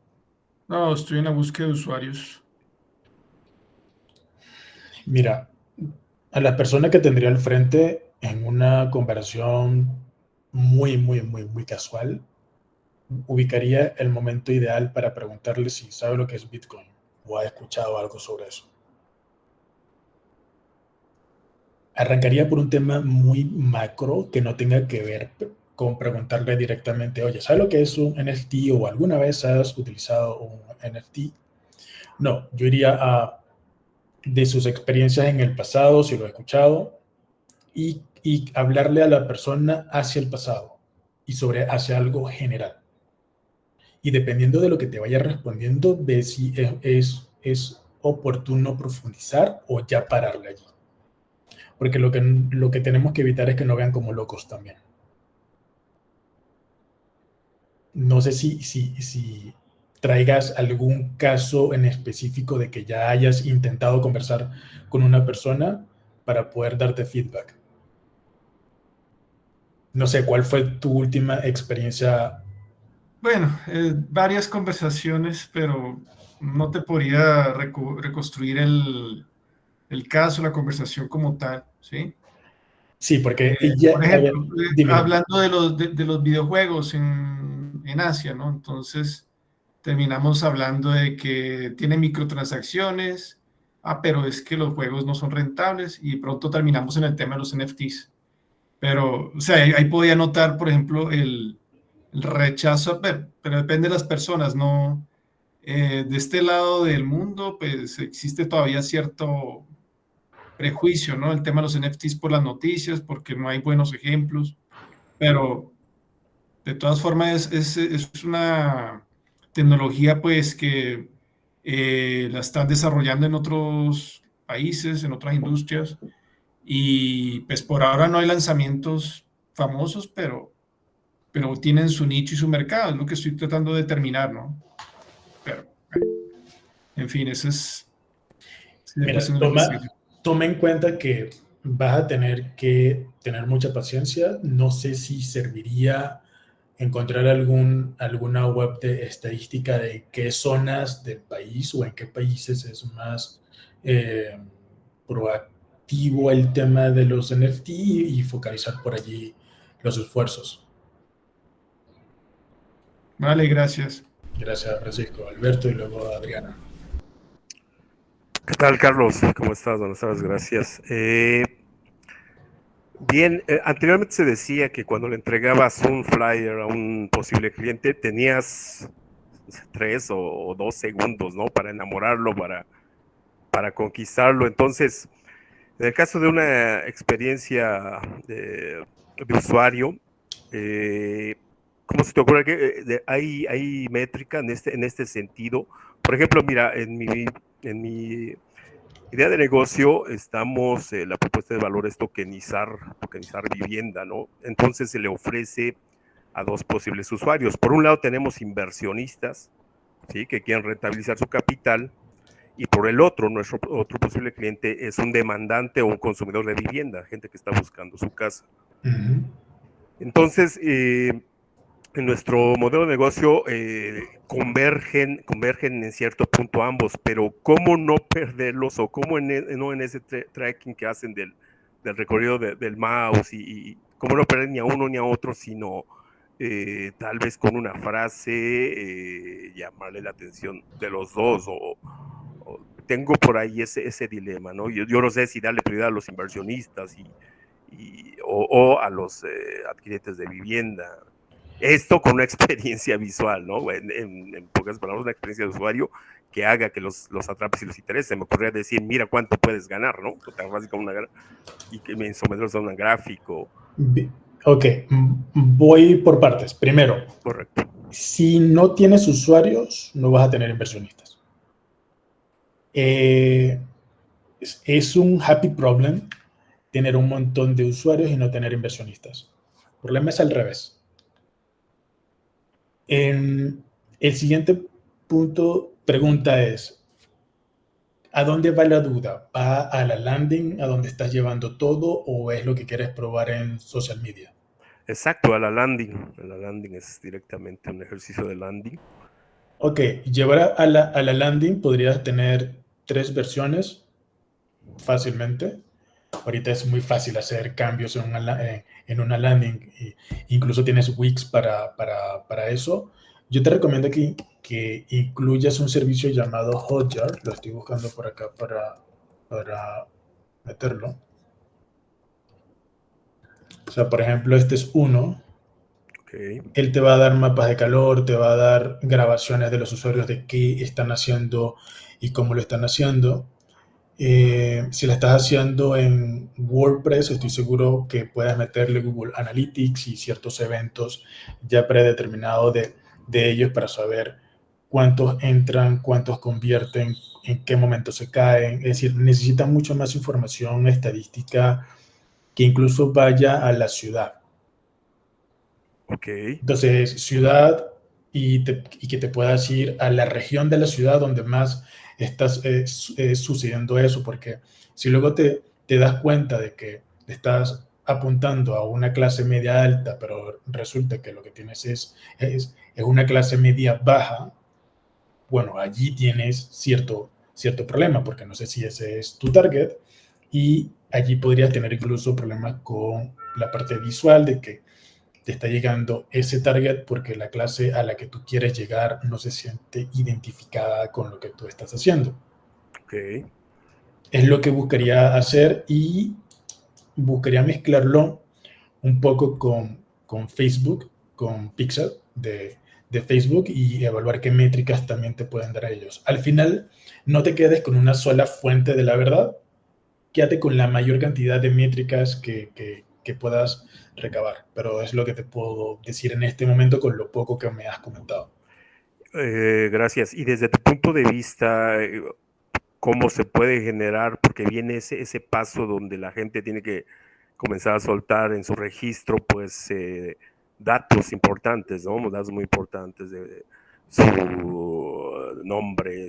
No, estoy en la búsqueda de usuarios. Mira, a la persona que tendría al frente en una conversación muy casual, ubicaría el momento ideal para preguntarle si sabe lo que es Bitcoin o ha escuchado algo sobre eso. Arrancaría por un tema muy macro que no tenga que ver con preguntarle directamente, oye, ¿sabes lo que es un NFT o alguna vez has utilizado un NFT? No, yo iría a de sus experiencias en el pasado, si lo he escuchado, y hablarle a la persona hacia el pasado y sobre hacia algo general. Y dependiendo de lo que te vaya respondiendo, ve si es oportuno profundizar o ya pararle allí. Porque lo que tenemos que evitar es que no vean como locos también. No sé si traigas algún caso en específico de que ya hayas intentado conversar con una persona para poder darte feedback. No sé, ¿cuál fue tu última experiencia? Bueno, varias conversaciones, pero no te podría reconstruir el caso, la conversación como tal, ¿sí? Sí, porque ya, Por a ver, ejemplo, dime. hablando de los videojuegos en Asia, ¿no? Entonces terminamos hablando de que tiene microtransacciones, pero es que los juegos no son rentables y pronto terminamos en el tema de los NFTs. Pero, o sea, ahí podía notar, por ejemplo, el rechazo, pero depende de las personas, ¿no? De este lado del mundo, pues existe todavía cierto prejuicio, ¿no? El tema de los NFTs por las noticias, porque no hay buenos ejemplos, pero de todas formas es una tecnología pues que la están desarrollando en otros países, en otras industrias, y pues por ahora no hay lanzamientos famosos, pero tienen su nicho y su mercado, es lo que estoy tratando de determinar, ¿no? Pero, en fin, eso es Mira, cuestión de investigación. toma en cuenta que vas a tener que tener mucha paciencia. No sé si serviría encontrar alguna web de estadística de qué zonas del país o en qué países es más eh, proactivo el tema de los NFT y focalizar por allí los esfuerzos. Vale, gracias. Gracias, Francisco, Alberto y luego Adriana. ¿Qué tal, Carlos? ¿Cómo estás? Buenas tardes, gracias. Bien, anteriormente se decía que cuando le entregabas un flyer a un posible cliente tenías 3 o 2 segundos, ¿no? Para enamorarlo, para conquistarlo. Entonces, en el caso de una experiencia de usuario, eh, ¿cómo se te ocurre que hay métrica en este sentido? Por ejemplo, mira, en mi idea de negocio, la propuesta de valor es tokenizar vivienda, ¿no? Entonces se le ofrece a dos posibles usuarios. Por un lado tenemos inversionistas, ¿sí? Que quieren rentabilizar su capital, y por el otro, nuestro otro posible cliente es un demandante o un consumidor de vivienda, gente que está buscando su casa. Uh-huh. Entonces, en nuestro modelo de negocio convergen en cierto punto ambos, pero ¿cómo no perderlos o cómo no en ese tracking que hacen del recorrido del mouse y cómo no perder ni a uno ni a otro, sino tal vez con una frase llamarle la atención de los dos o tengo por ahí ese dilema, ¿no? Yo no sé si darle prioridad a los inversionistas o a los adquirientes de vivienda. Esto con una experiencia visual, ¿no? En pocas palabras, una experiencia de usuario que haga que los atrapes y los interese. Me podría decir, mira cuánto puedes ganar, ¿no? Tan fácil como y que me someterlos a un gráfico. Ok, voy por partes. Primero, correcto. Si no tienes usuarios, no vas a tener inversionistas. Es un happy problem tener un montón de usuarios y no tener inversionistas. El problema es al revés. El siguiente pregunta es, ¿a dónde va la duda? ¿Va a la landing, a donde estás llevando todo, o es lo que quieres probar en social media? Exacto, a la landing. La landing es directamente un ejercicio de landing. Ok, llevar a la landing podrías tener 3 versiones fácilmente. Ahorita es muy fácil hacer cambios en una landing. Incluso tienes Wix para eso. Yo te recomiendo que incluyas un servicio llamado Hotjar. Lo estoy buscando por acá para meterlo. O sea, por ejemplo, este es uno. Okay. Él te va a dar mapas de calor, te va a dar grabaciones de los usuarios de qué están haciendo y cómo lo están haciendo. Si lo estás haciendo en WordPress, estoy seguro que puedes meterle Google Analytics y ciertos eventos ya predeterminados de ellos para saber cuántos entran, cuántos convierten, en qué momento se caen. Es decir, necesitan mucho más información estadística que incluso vaya a la ciudad. Okay. Entonces, ciudad y que te puedas ir a la región de la ciudad donde más estás sucediendo eso, porque si luego te das cuenta de que estás apuntando a una clase media alta, pero resulta que lo que tienes es una clase media baja, bueno, allí tienes cierto problema, porque no sé si ese es tu target, y allí podrías tener incluso problemas con la parte visual de que te está llegando ese target porque la clase a la que tú quieres llegar no se siente identificada con lo que tú estás haciendo. Okay. Es lo que buscaría hacer y buscaría mezclarlo un poco con Facebook, con Pixel de Facebook y evaluar qué métricas también te pueden dar a ellos. Al final, no te quedes con una sola fuente de la verdad, quédate con la mayor cantidad de métricas que puedas recabar, pero es lo que te puedo decir en este momento con lo poco que me has comentado. Gracias. Y desde tu punto de vista, ¿cómo se puede generar? Porque viene ese paso donde la gente tiene que comenzar a soltar en su registro, pues, datos importantes, ¿no? Datos muy importantes de su nombre,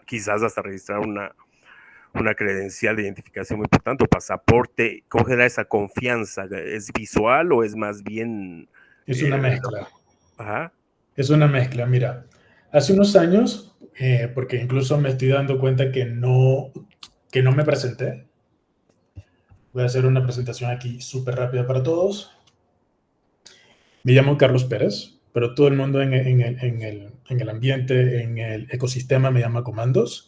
quizás hasta registrar una credencial de identificación muy importante, o pasaporte. ¿Cómo genera esa confianza? ¿Es visual o es más bien? Es una mezcla. Ajá. Es una mezcla. Mira, hace unos años, porque incluso me estoy dando cuenta que no me presenté. Voy a hacer una presentación aquí súper rápida para todos. Me llamo Carlos Pérez, pero todo el mundo en el ambiente, en el ecosistema me llama Comandos.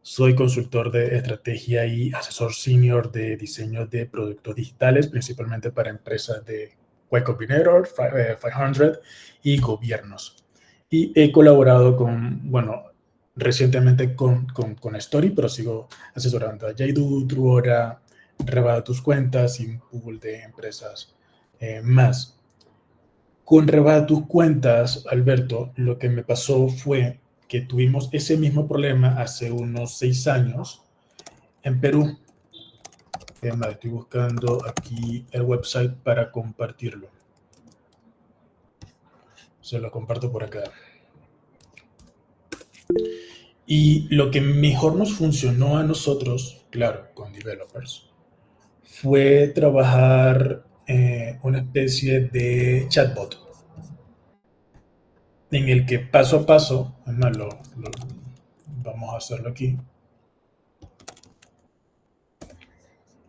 Soy consultor de estrategia y asesor senior de diseño de productos digitales, principalmente para empresas de Y Combinator, 500 y gobiernos. Y he colaborado recientemente con Story, pero sigo asesorando a Jaidu, Truora, Rebata tus cuentas y un pool de empresas más. Con Rebata tus cuentas, Alberto, lo que me pasó fue que tuvimos ese mismo problema hace unos 6 años en Perú. Estoy buscando aquí el website para compartirlo. Se lo comparto por acá. Y lo que mejor nos funcionó a nosotros, claro, con developers, fue trabajar una especie de chatbot en el que paso a paso, además vamos a hacerlo aquí.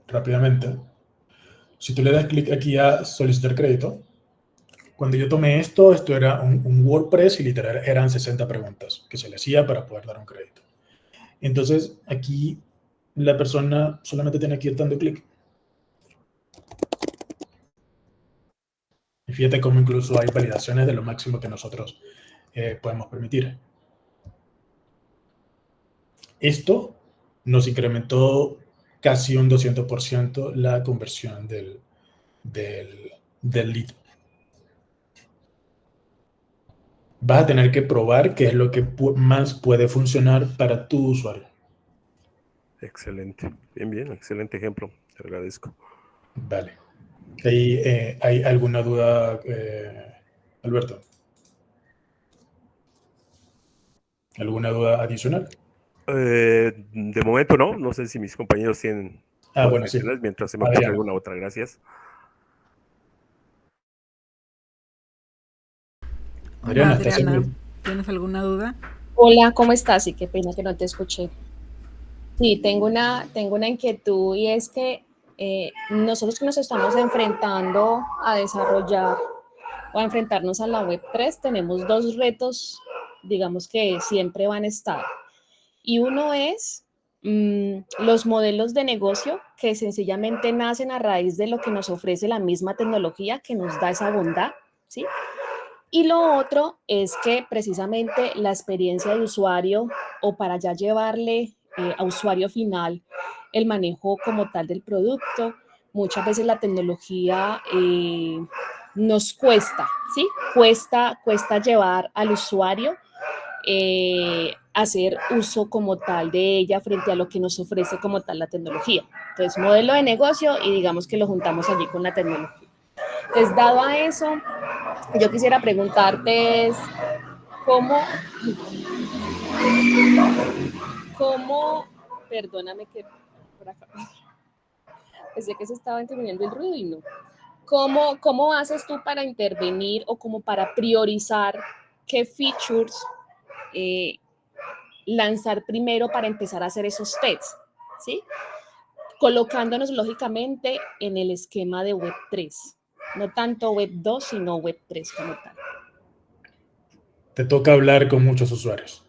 rápidamente. Si tú le das clic aquí a solicitar crédito, cuando yo tomé esto era un WordPress y literal eran 60 preguntas que se le hacía para poder dar un crédito. Entonces, aquí la persona solamente tiene que ir dando clic. Y fíjate cómo incluso hay validaciones de lo máximo que nosotros podemos permitir. Esto nos incrementó casi un 200% la conversión del lead. Vas a tener que probar qué es lo que más puede funcionar para tu usuario. Excelente. Bien, bien. Excelente ejemplo. Te agradezco. Vale. ¿Hay alguna duda, Alberto? ¿Alguna duda adicional? De momento no. No sé si mis compañeros tienen dudas Bueno, sí. adicionales, mientras se me ocurre Adriana. alguna otra. Gracias. Adriana, Hola, ¿estás Adriana, en mute? ¿tienes alguna duda? Hola, ¿cómo estás? Y qué pena que no te escuché. Sí, tengo una inquietud y es que nosotros que nos estamos enfrentando a desarrollar o a enfrentarnos a la Web3, tenemos dos retos, digamos que siempre van a estar. Y uno es los modelos de negocio que sencillamente nacen a raíz de lo que nos ofrece la misma tecnología que nos da esa bondad, ¿sí? Y lo otro es que precisamente la experiencia de usuario o para ya llevarle a usuario final el manejo como tal del producto, muchas veces la tecnología nos cuesta, ¿sí? Cuesta llevar al usuario hacer uso como tal de ella frente a lo que nos ofrece como tal la tecnología. Entonces, modelo de negocio y digamos que lo juntamos allí con la tecnología. Entonces, dado a eso, yo quisiera preguntarte es, perdóname que por acá, pensé que se estaba interviniendo el ruido y no. ¿Cómo haces tú para intervenir o como para priorizar qué features lanzar primero para empezar a hacer esos tests, ¿sí? Colocándonos lógicamente en el esquema de Web3, no tanto Web2, sino Web3 como tal. Te toca hablar con muchos usuarios.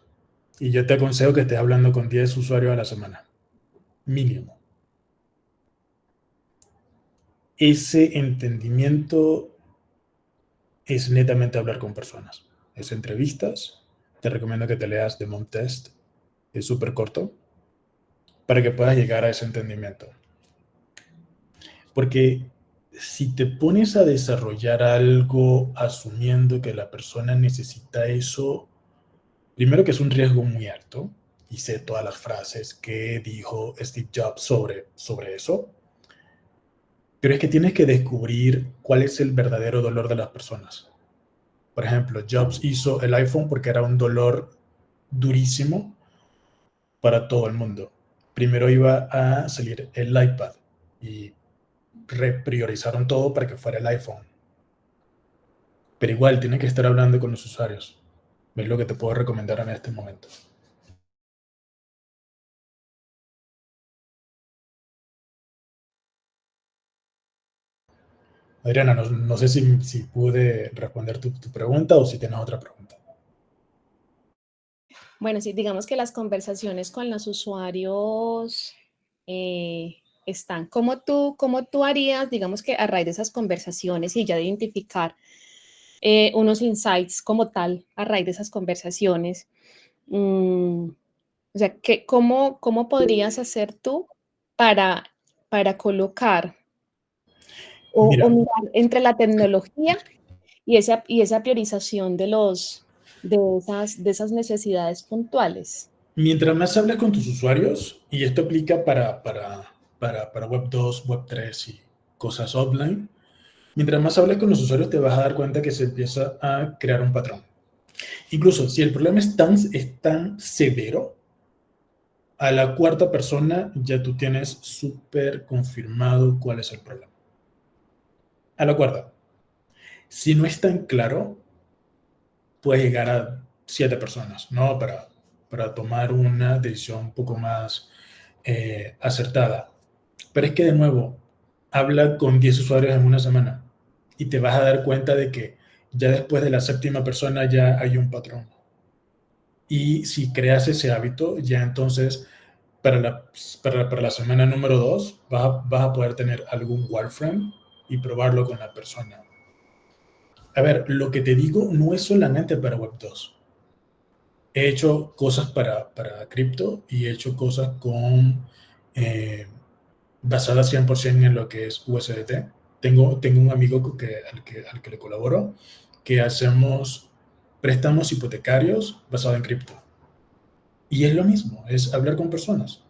Y yo te aconsejo que estés hablando con 10 usuarios a la semana. Mínimo. Ese entendimiento es netamente hablar con personas. Es entrevistas. Te recomiendo que te leas The Mom Test. Es súper corto. Para que puedas llegar a ese entendimiento. Porque si te pones a desarrollar algo asumiendo que la persona necesita eso, primero que es un riesgo muy alto, y sé todas las frases que dijo Steve Jobs sobre eso, pero es que tienes que descubrir cuál es el verdadero dolor de las personas. Por ejemplo, Jobs hizo el iPhone porque era un dolor durísimo para todo el mundo. Primero iba a salir el iPad y repriorizaron todo para que fuera el iPhone. Pero igual, tiene que estar hablando con los usuarios. Es lo que te puedo recomendar en este momento. Adriana, no sé si pude responder tu pregunta o si tienes otra pregunta. Bueno, sí, digamos que las conversaciones con los usuarios están. ¿Cómo tú harías, digamos que a raíz de esas conversaciones y ya de identificar unos insights como tal, a raíz de esas conversaciones? O sea, ¿cómo podrías hacer tú para colocar o mirar entre la tecnología y esa priorización de esas necesidades puntuales? Mientras más hables con tus usuarios, y esto aplica para Web 2, Web 3 y cosas offline, mientras más hables con los usuarios te vas a dar cuenta que se empieza a crear un patrón. Incluso si el problema es tan severo, a la cuarta persona ya tú tienes súper confirmado cuál es el problema. A la cuarta. Si no es tan claro, puedes llegar a 7 personas, ¿no? Para tomar una decisión un poco más acertada. Pero es que de nuevo, habla con 10 usuarios en una semana y te vas a dar cuenta de que ya después de la 7ª persona ya hay un patrón. Y si creas ese hábito, ya entonces para la semana número 2 vas a poder tener algún wireframe y probarlo con la persona. A ver, lo que te digo no es solamente para Web 2. He hecho cosas para cripto y he hecho cosas basadas 100% en lo que es USDT. Tengo un amigo al que le colaboro, que hacemos préstamos hipotecarios basados en cripto. Y es lo mismo, es hablar con personas.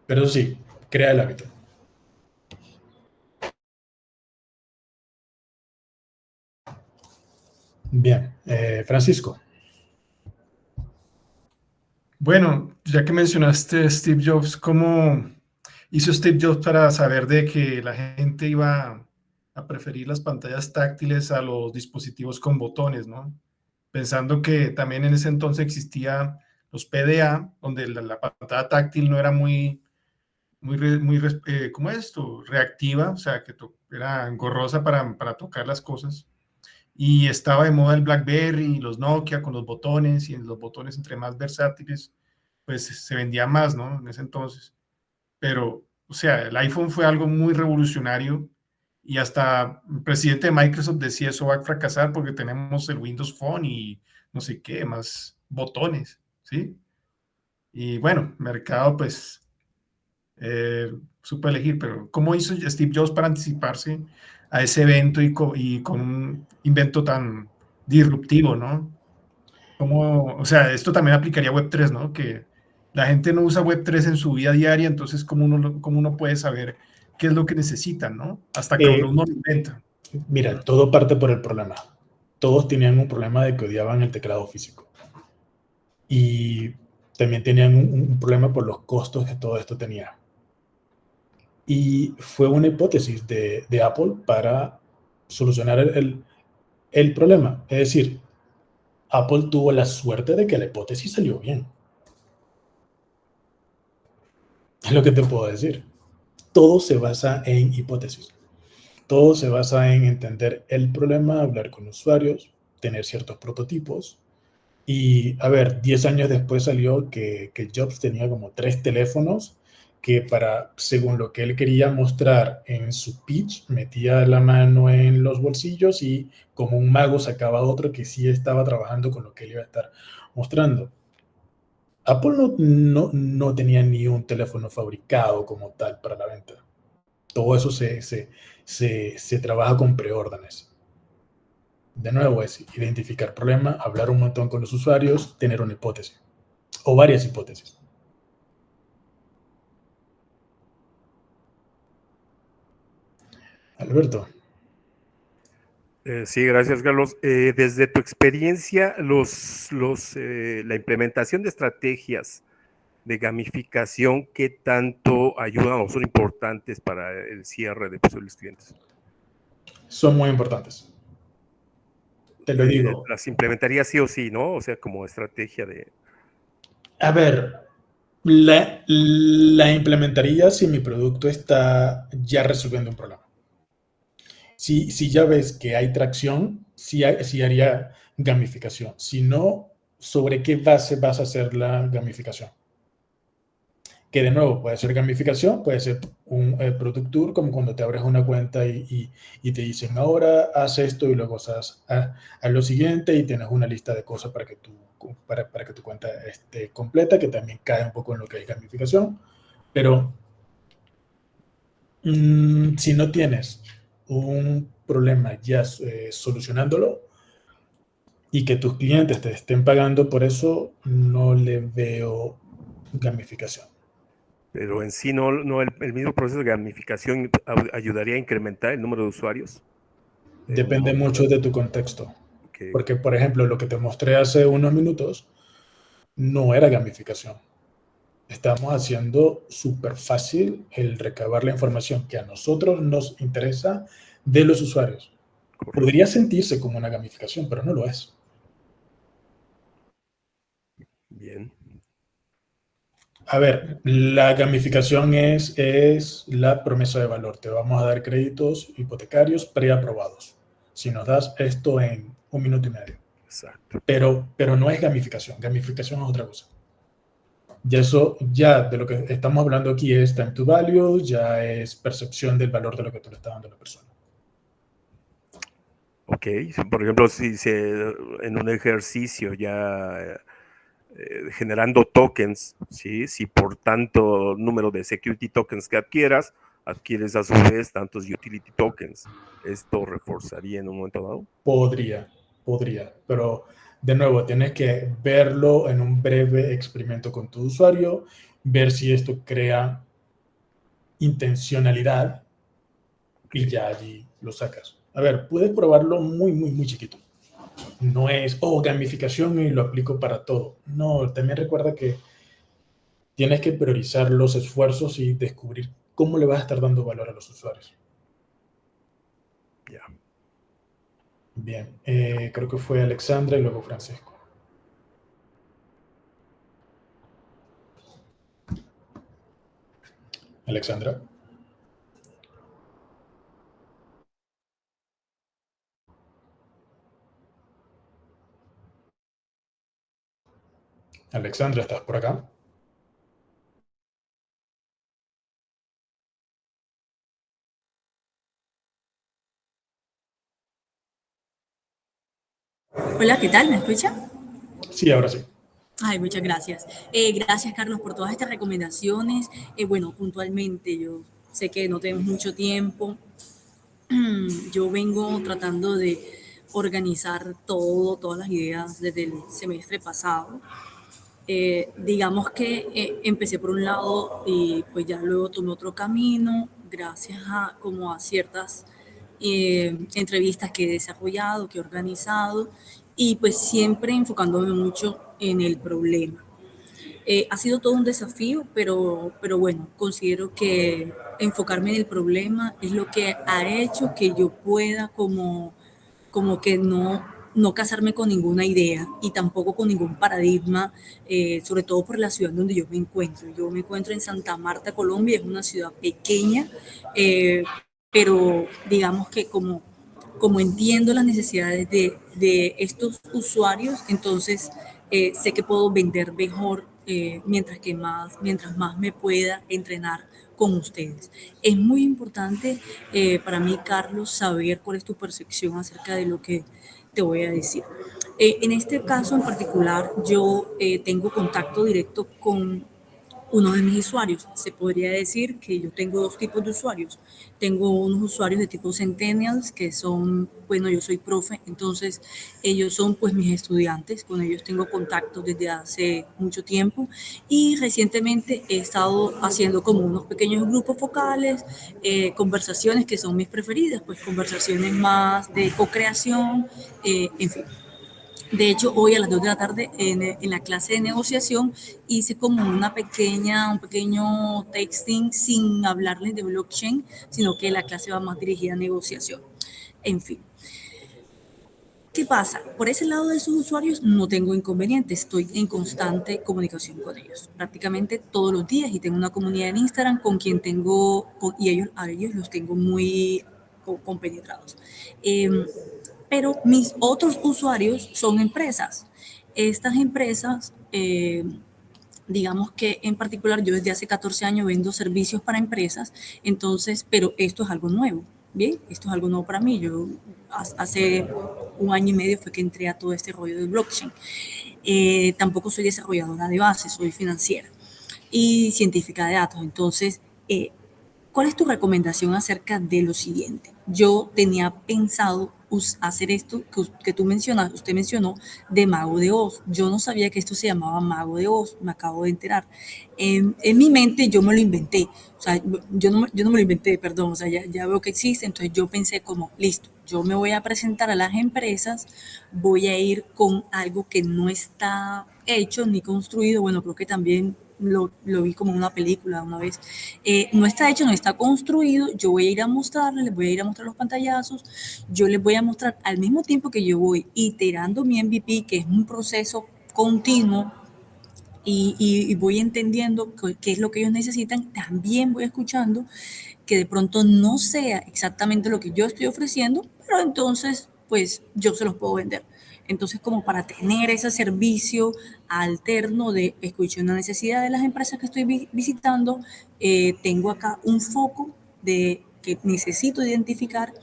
Pero sí, crea el hábito. Bien, Francisco. Bueno, ya que mencionaste Steve Jobs, ¿cómo hizo Steve Jobs para saber de que la gente iba a preferir las pantallas táctiles a los dispositivos con botones, ¿no? Pensando que también en ese entonces existía los PDA, donde la pantalla táctil no era ¿cómo es esto? Reactiva, o sea, que era engorrosa para tocar las cosas. Y estaba de moda el BlackBerry y los Nokia con los botones, y los botones entre más versátiles, pues se vendía más, ¿no? En ese entonces. Pero, o sea, el iPhone fue algo muy revolucionario y hasta el presidente de Microsoft decía eso va a fracasar porque tenemos el Windows Phone y no sé qué, más botones, ¿sí? Y bueno, mercado pues supo elegir, pero ¿cómo hizo Steve Jobs para anticiparse a ese evento y con un invento tan disruptivo, ¿no? Como, o sea, esto también aplicaría a Web3, ¿no? Que la gente no usa Web3 en su vida diaria, entonces ¿cómo uno puede saber qué es lo que necesitan, ¿no? Hasta que uno lo inventa. Mira, todo parte por el problema. Todos tenían un problema de que odiaban el teclado físico. Y también tenían un problema por los costos que todo esto tenía. Y fue una hipótesis de Apple para solucionar el problema. Es decir, Apple tuvo la suerte de que la hipótesis salió bien. Es lo que te puedo decir. Todo se basa en hipótesis. Todo se basa en entender el problema, hablar con usuarios, tener ciertos prototipos. Y, a ver, 10 años después salió que Jobs tenía como 3 teléfonos que según lo que él quería mostrar en su pitch, metía la mano en los bolsillos y como un mago sacaba otro que sí estaba trabajando con lo que él iba a estar mostrando. Apple no tenía ni un teléfono fabricado como tal para la venta. Todo eso se trabaja con preórdenes. De nuevo, es identificar problema, hablar un montón con los usuarios, tener una hipótesis o varias hipótesis. Alberto. Sí, gracias, Carlos. Desde tu experiencia, la implementación de estrategias de gamificación, ¿qué tanto ayudan o son importantes para el cierre de posibles clientes? Son muy importantes. Te lo digo. Las implementaría sí o sí, ¿no? O sea, como estrategia de... A ver, la implementaría si mi producto está ya resolviendo un problema. Si ya ves que hay tracción, sí haría gamificación. Si no, ¿sobre qué base vas a hacer la gamificación? Que de nuevo puede ser gamificación, puede ser un product tour, como cuando te abres una cuenta y te dicen ahora haz esto y luego haz lo siguiente y tienes una lista de cosas para que tu cuenta esté completa, que también cae un poco en lo que es gamificación. Pero si no tienes un problema ya solucionándolo y que tus clientes te estén pagando por eso, no le veo gamificación. Pero en sí no el mismo proceso de gamificación ayudaría a incrementar el número de usuarios. Depende mucho de tu contexto. Porque, por ejemplo, lo que te mostré hace unos minutos no era gamificación. Estamos haciendo súper fácil el recabar la información que a nosotros nos interesa de los usuarios. Correcto. Podría sentirse como una gamificación, pero no lo es. Bien. A ver, la gamificación es la promesa de valor. Te vamos a dar créditos hipotecarios preaprobados si nos das esto en 1 minuto y medio. Exacto. Pero no es gamificación. Gamificación es otra cosa. Ya eso, ya de lo que estamos hablando aquí es time to value, ya es percepción del valor de lo que tú le estás dando a la persona. Ok, por ejemplo, si en un ejercicio ya generando tokens, ¿sí? Si por tanto número de security tokens que adquieres a su vez tantos utility tokens, ¿esto reforzaría en un momento dado? Podría, pero de nuevo tienes que verlo en un breve experimento con tu usuario, ver si esto crea intencionalidad y ya allí lo sacas. A ver, puedes probarlo muy chiquito. No es, gamificación y lo aplico para todo. No, también recuerda que tienes que priorizar los esfuerzos y descubrir cómo le vas a estar dando valor a los usuarios. Ya. Bien, creo que fue Alexandra y luego Francisco. Alexandra. Alexandra, ¿estás por acá? Hola, ¿qué tal? ¿Me escucha? Sí, ahora sí. Ay, muchas gracias. Gracias, Carlos, por todas estas recomendaciones. Bueno, puntualmente, yo sé que no tenemos mucho tiempo. Yo vengo tratando de organizar todas las ideas desde el semestre pasado. Digamos que empecé por un lado y pues ya luego tomé otro camino gracias a como a ciertas entrevistas que he desarrollado, que he organizado y pues siempre enfocándome mucho en el problema. Ha sido todo un desafío, pero bueno, considero que enfocarme en el problema es lo que ha hecho que yo pueda como que no casarme con ninguna idea y tampoco con ningún paradigma, sobre todo por la ciudad donde yo me encuentro. Yo me encuentro en Santa Marta, Colombia, es una ciudad pequeña, pero digamos que como entiendo las necesidades de estos usuarios, entonces sé que puedo vender mejor mientras más me pueda entrenar con ustedes. Es muy importante para mí, Carlos, saber cuál es tu percepción acerca de lo que te voy a decir. En este caso en particular, yo tengo contacto directo con uno de mis usuarios. Se podría decir que yo tengo dos tipos de usuarios. Tengo unos usuarios de tipo Centennials, que son, bueno, yo soy profe, entonces ellos son pues mis estudiantes, con ellos tengo contacto desde hace mucho tiempo y recientemente he estado haciendo como unos pequeños grupos focales, conversaciones que son mis preferidas, pues conversaciones más de co-creación, en fin. De hecho, hoy a las 2 de la tarde en la clase de negociación hice como un pequeño texting sin hablarles de blockchain, sino que la clase va más dirigida a negociación. En fin. ¿Qué pasa? Por ese lado de sus usuarios no tengo inconvenientes, estoy en constante comunicación con ellos, prácticamente todos los días y tengo una comunidad en Instagram con quien a ellos los tengo muy compenetrados. Pero mis otros usuarios son empresas. Estas empresas, digamos que en particular yo desde hace 14 años vendo servicios para empresas, entonces, pero esto es algo nuevo, ¿bien? Esto es algo nuevo para mí. Yo hace 1 año y medio fue que entré a todo este rollo de blockchain. Tampoco soy desarrolladora de bases, soy financiera y científica de datos. Entonces, ¿cuál es tu recomendación acerca de lo siguiente? Yo tenía pensado hacer esto que usted mencionó, de Mago de Oz. Yo no sabía que esto se llamaba Mago de Oz, me acabo de enterar. En mi mente yo me lo inventé, o sea, yo no me lo inventé, perdón, o sea, ya veo que existe, entonces yo pensé como, listo, yo me voy a presentar a las empresas, voy a ir con algo que no está hecho ni construido, bueno, creo que también lo vi como una película una vez. No está hecho, no está construido. Yo voy a ir a mostrarles, les voy a ir a mostrar los pantallazos. Yo les voy a mostrar al mismo tiempo que yo voy iterando mi MVP, que es un proceso continuo y voy entendiendo qué es lo que ellos necesitan. También voy escuchando que de pronto no sea exactamente lo que yo estoy ofreciendo, pero entonces pues yo se los puedo vender. Entonces, como para tener ese servicio alterno de escuchar una necesidad de las empresas que estoy visitando, tengo acá un foco de que necesito identificar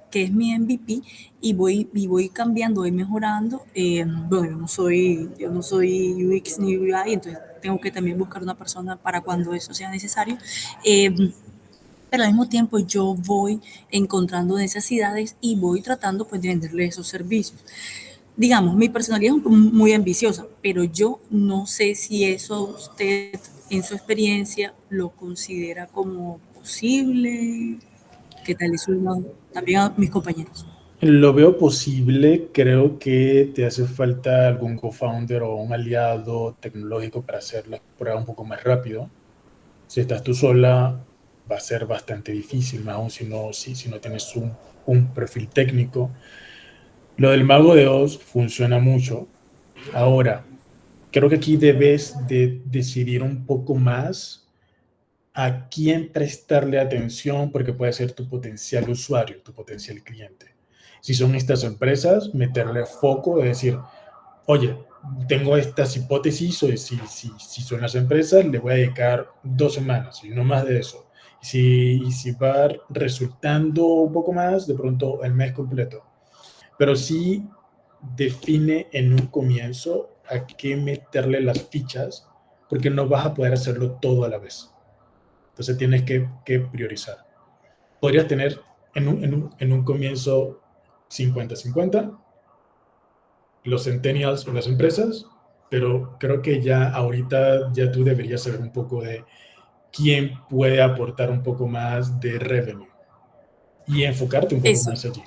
que es mi MVP y voy cambiando, voy mejorando. Bueno, yo no soy UX ni UI, entonces tengo que también buscar una persona para cuando eso sea necesario. Pero al mismo tiempo yo voy encontrando necesidades y voy tratando pues de venderle esos servicios. Digamos, mi personalidad es muy ambiciosa, pero yo no sé si eso usted en su experiencia lo considera como posible. ¿Qué tal es también a mis compañeros? Lo veo posible, creo que te hace falta algún co-founder o un aliado tecnológico para hacer la prueba un poco más rápido. Si estás tú sola, va a ser bastante difícil, más aún si no tienes un perfil técnico. Lo del Mago de Oz funciona mucho. Ahora, creo que aquí debes de decidir un poco más a quién prestarle atención, porque puede ser tu potencial usuario, tu potencial cliente. Si son estas empresas, meterle foco, de decir, oye, tengo estas hipótesis, o si son las empresas, le voy a dedicar 2 semanas y no más de eso. Y si va resultando un poco más, de pronto el mes completo. Pero sí define en un comienzo a qué meterle las fichas, porque no vas a poder hacerlo todo a la vez. Entonces tienes que priorizar. Podrías tener en un comienzo 50-50, los centennials o las empresas, pero creo que ya ahorita ya tú deberías saber un poco de quién puede aportar un poco más de revenue y enfocarte un poco Eso. más allí.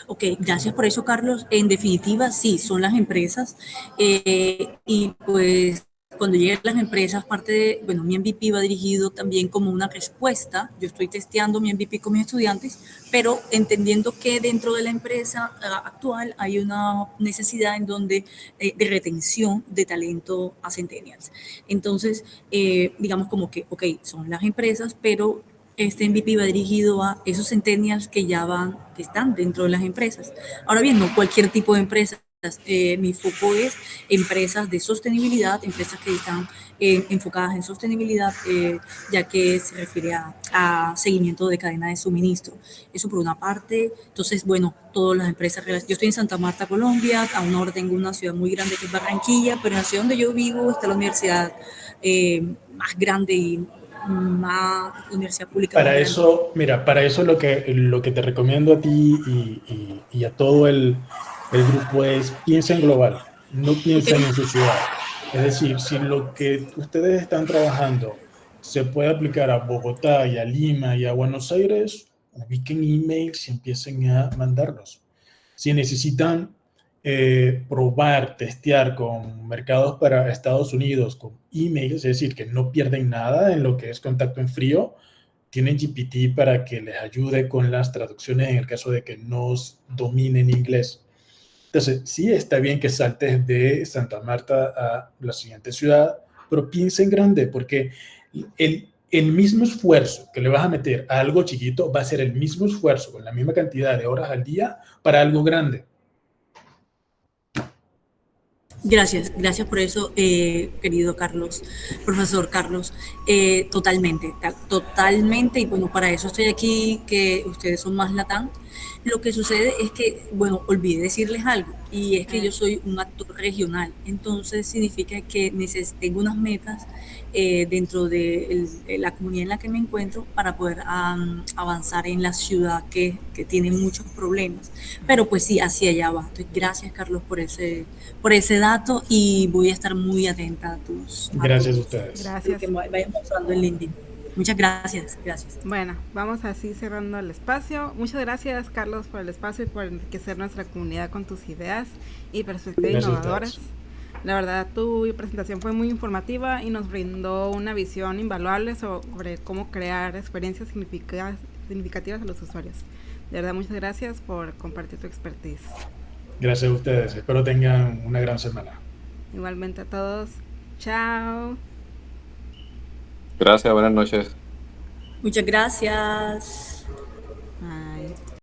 Ok, gracias por eso, Carlos. En definitiva, sí, son las empresas. Y pues cuando llegan las empresas, parte de, bueno, mi MVP va dirigido también como una respuesta. Yo estoy testeando mi MVP con mis estudiantes, pero entendiendo que dentro de la empresa actual hay una necesidad en donde de retención de talento a centennials. Entonces, digamos como que, ok, son las empresas, pero este MVP va dirigido a esos centennials que que están dentro de las empresas. Ahora bien, no cualquier tipo de empresas. Mi foco es empresas de sostenibilidad, empresas que están enfocadas en sostenibilidad, ya que se refiere a seguimiento de cadena de suministro. Eso por una parte. Entonces, bueno, todas las empresas. Yo estoy en Santa Marta, Colombia. A una hora tengo una ciudad muy grande que es Barranquilla, pero en la ciudad donde yo vivo está la universidad más grande y más universidad pública. Para eso, mira, para eso lo que te recomiendo a ti y a todo el grupo es piensa en global, no piensen en su ciudad. Es decir, si lo que ustedes están trabajando se puede aplicar a Bogotá y a Lima y a Buenos Aires, ubiquen emails y empiecen a mandarlos. Si necesitan probar, testear con mercados para Estados Unidos, con emails, es decir, que no pierden nada en lo que es contacto en frío, tienen GPT para que les ayude con las traducciones en el caso de que no dominen inglés. Entonces, sí está bien que saltes de Santa Marta a la siguiente ciudad, pero piensa en grande, porque el mismo esfuerzo que le vas a meter a algo chiquito va a ser el mismo esfuerzo con la misma cantidad de horas al día para algo grande. Gracias por eso, querido Carlos, profesor Carlos. Totalmente, y bueno, para eso estoy aquí, que ustedes son más Latam. Lo que sucede es que, bueno, olvidé decirles algo, y es que yo soy un actor regional, entonces significa que tengo unas metas dentro de la comunidad en la que me encuentro para poder avanzar en la ciudad que tiene muchos problemas. Pero pues sí, hacia allá va. Entonces, gracias, Carlos, por ese dato, y voy a estar muy atenta a tus... Gracias a ustedes. Gracias. Que vayan mostrando en LinkedIn. Muchas gracias. Bueno, vamos así cerrando el espacio. Muchas gracias, Carlos, por el espacio y por enriquecer nuestra comunidad con tus ideas y perspectivas innovadoras. La verdad, tu presentación fue muy informativa y nos brindó una visión invaluable sobre cómo crear experiencias significativas a los usuarios. De verdad, muchas gracias por compartir tu expertise. Gracias a ustedes. Espero tengan una gran semana. Igualmente a todos. Chao. Gracias, buenas noches. Muchas gracias.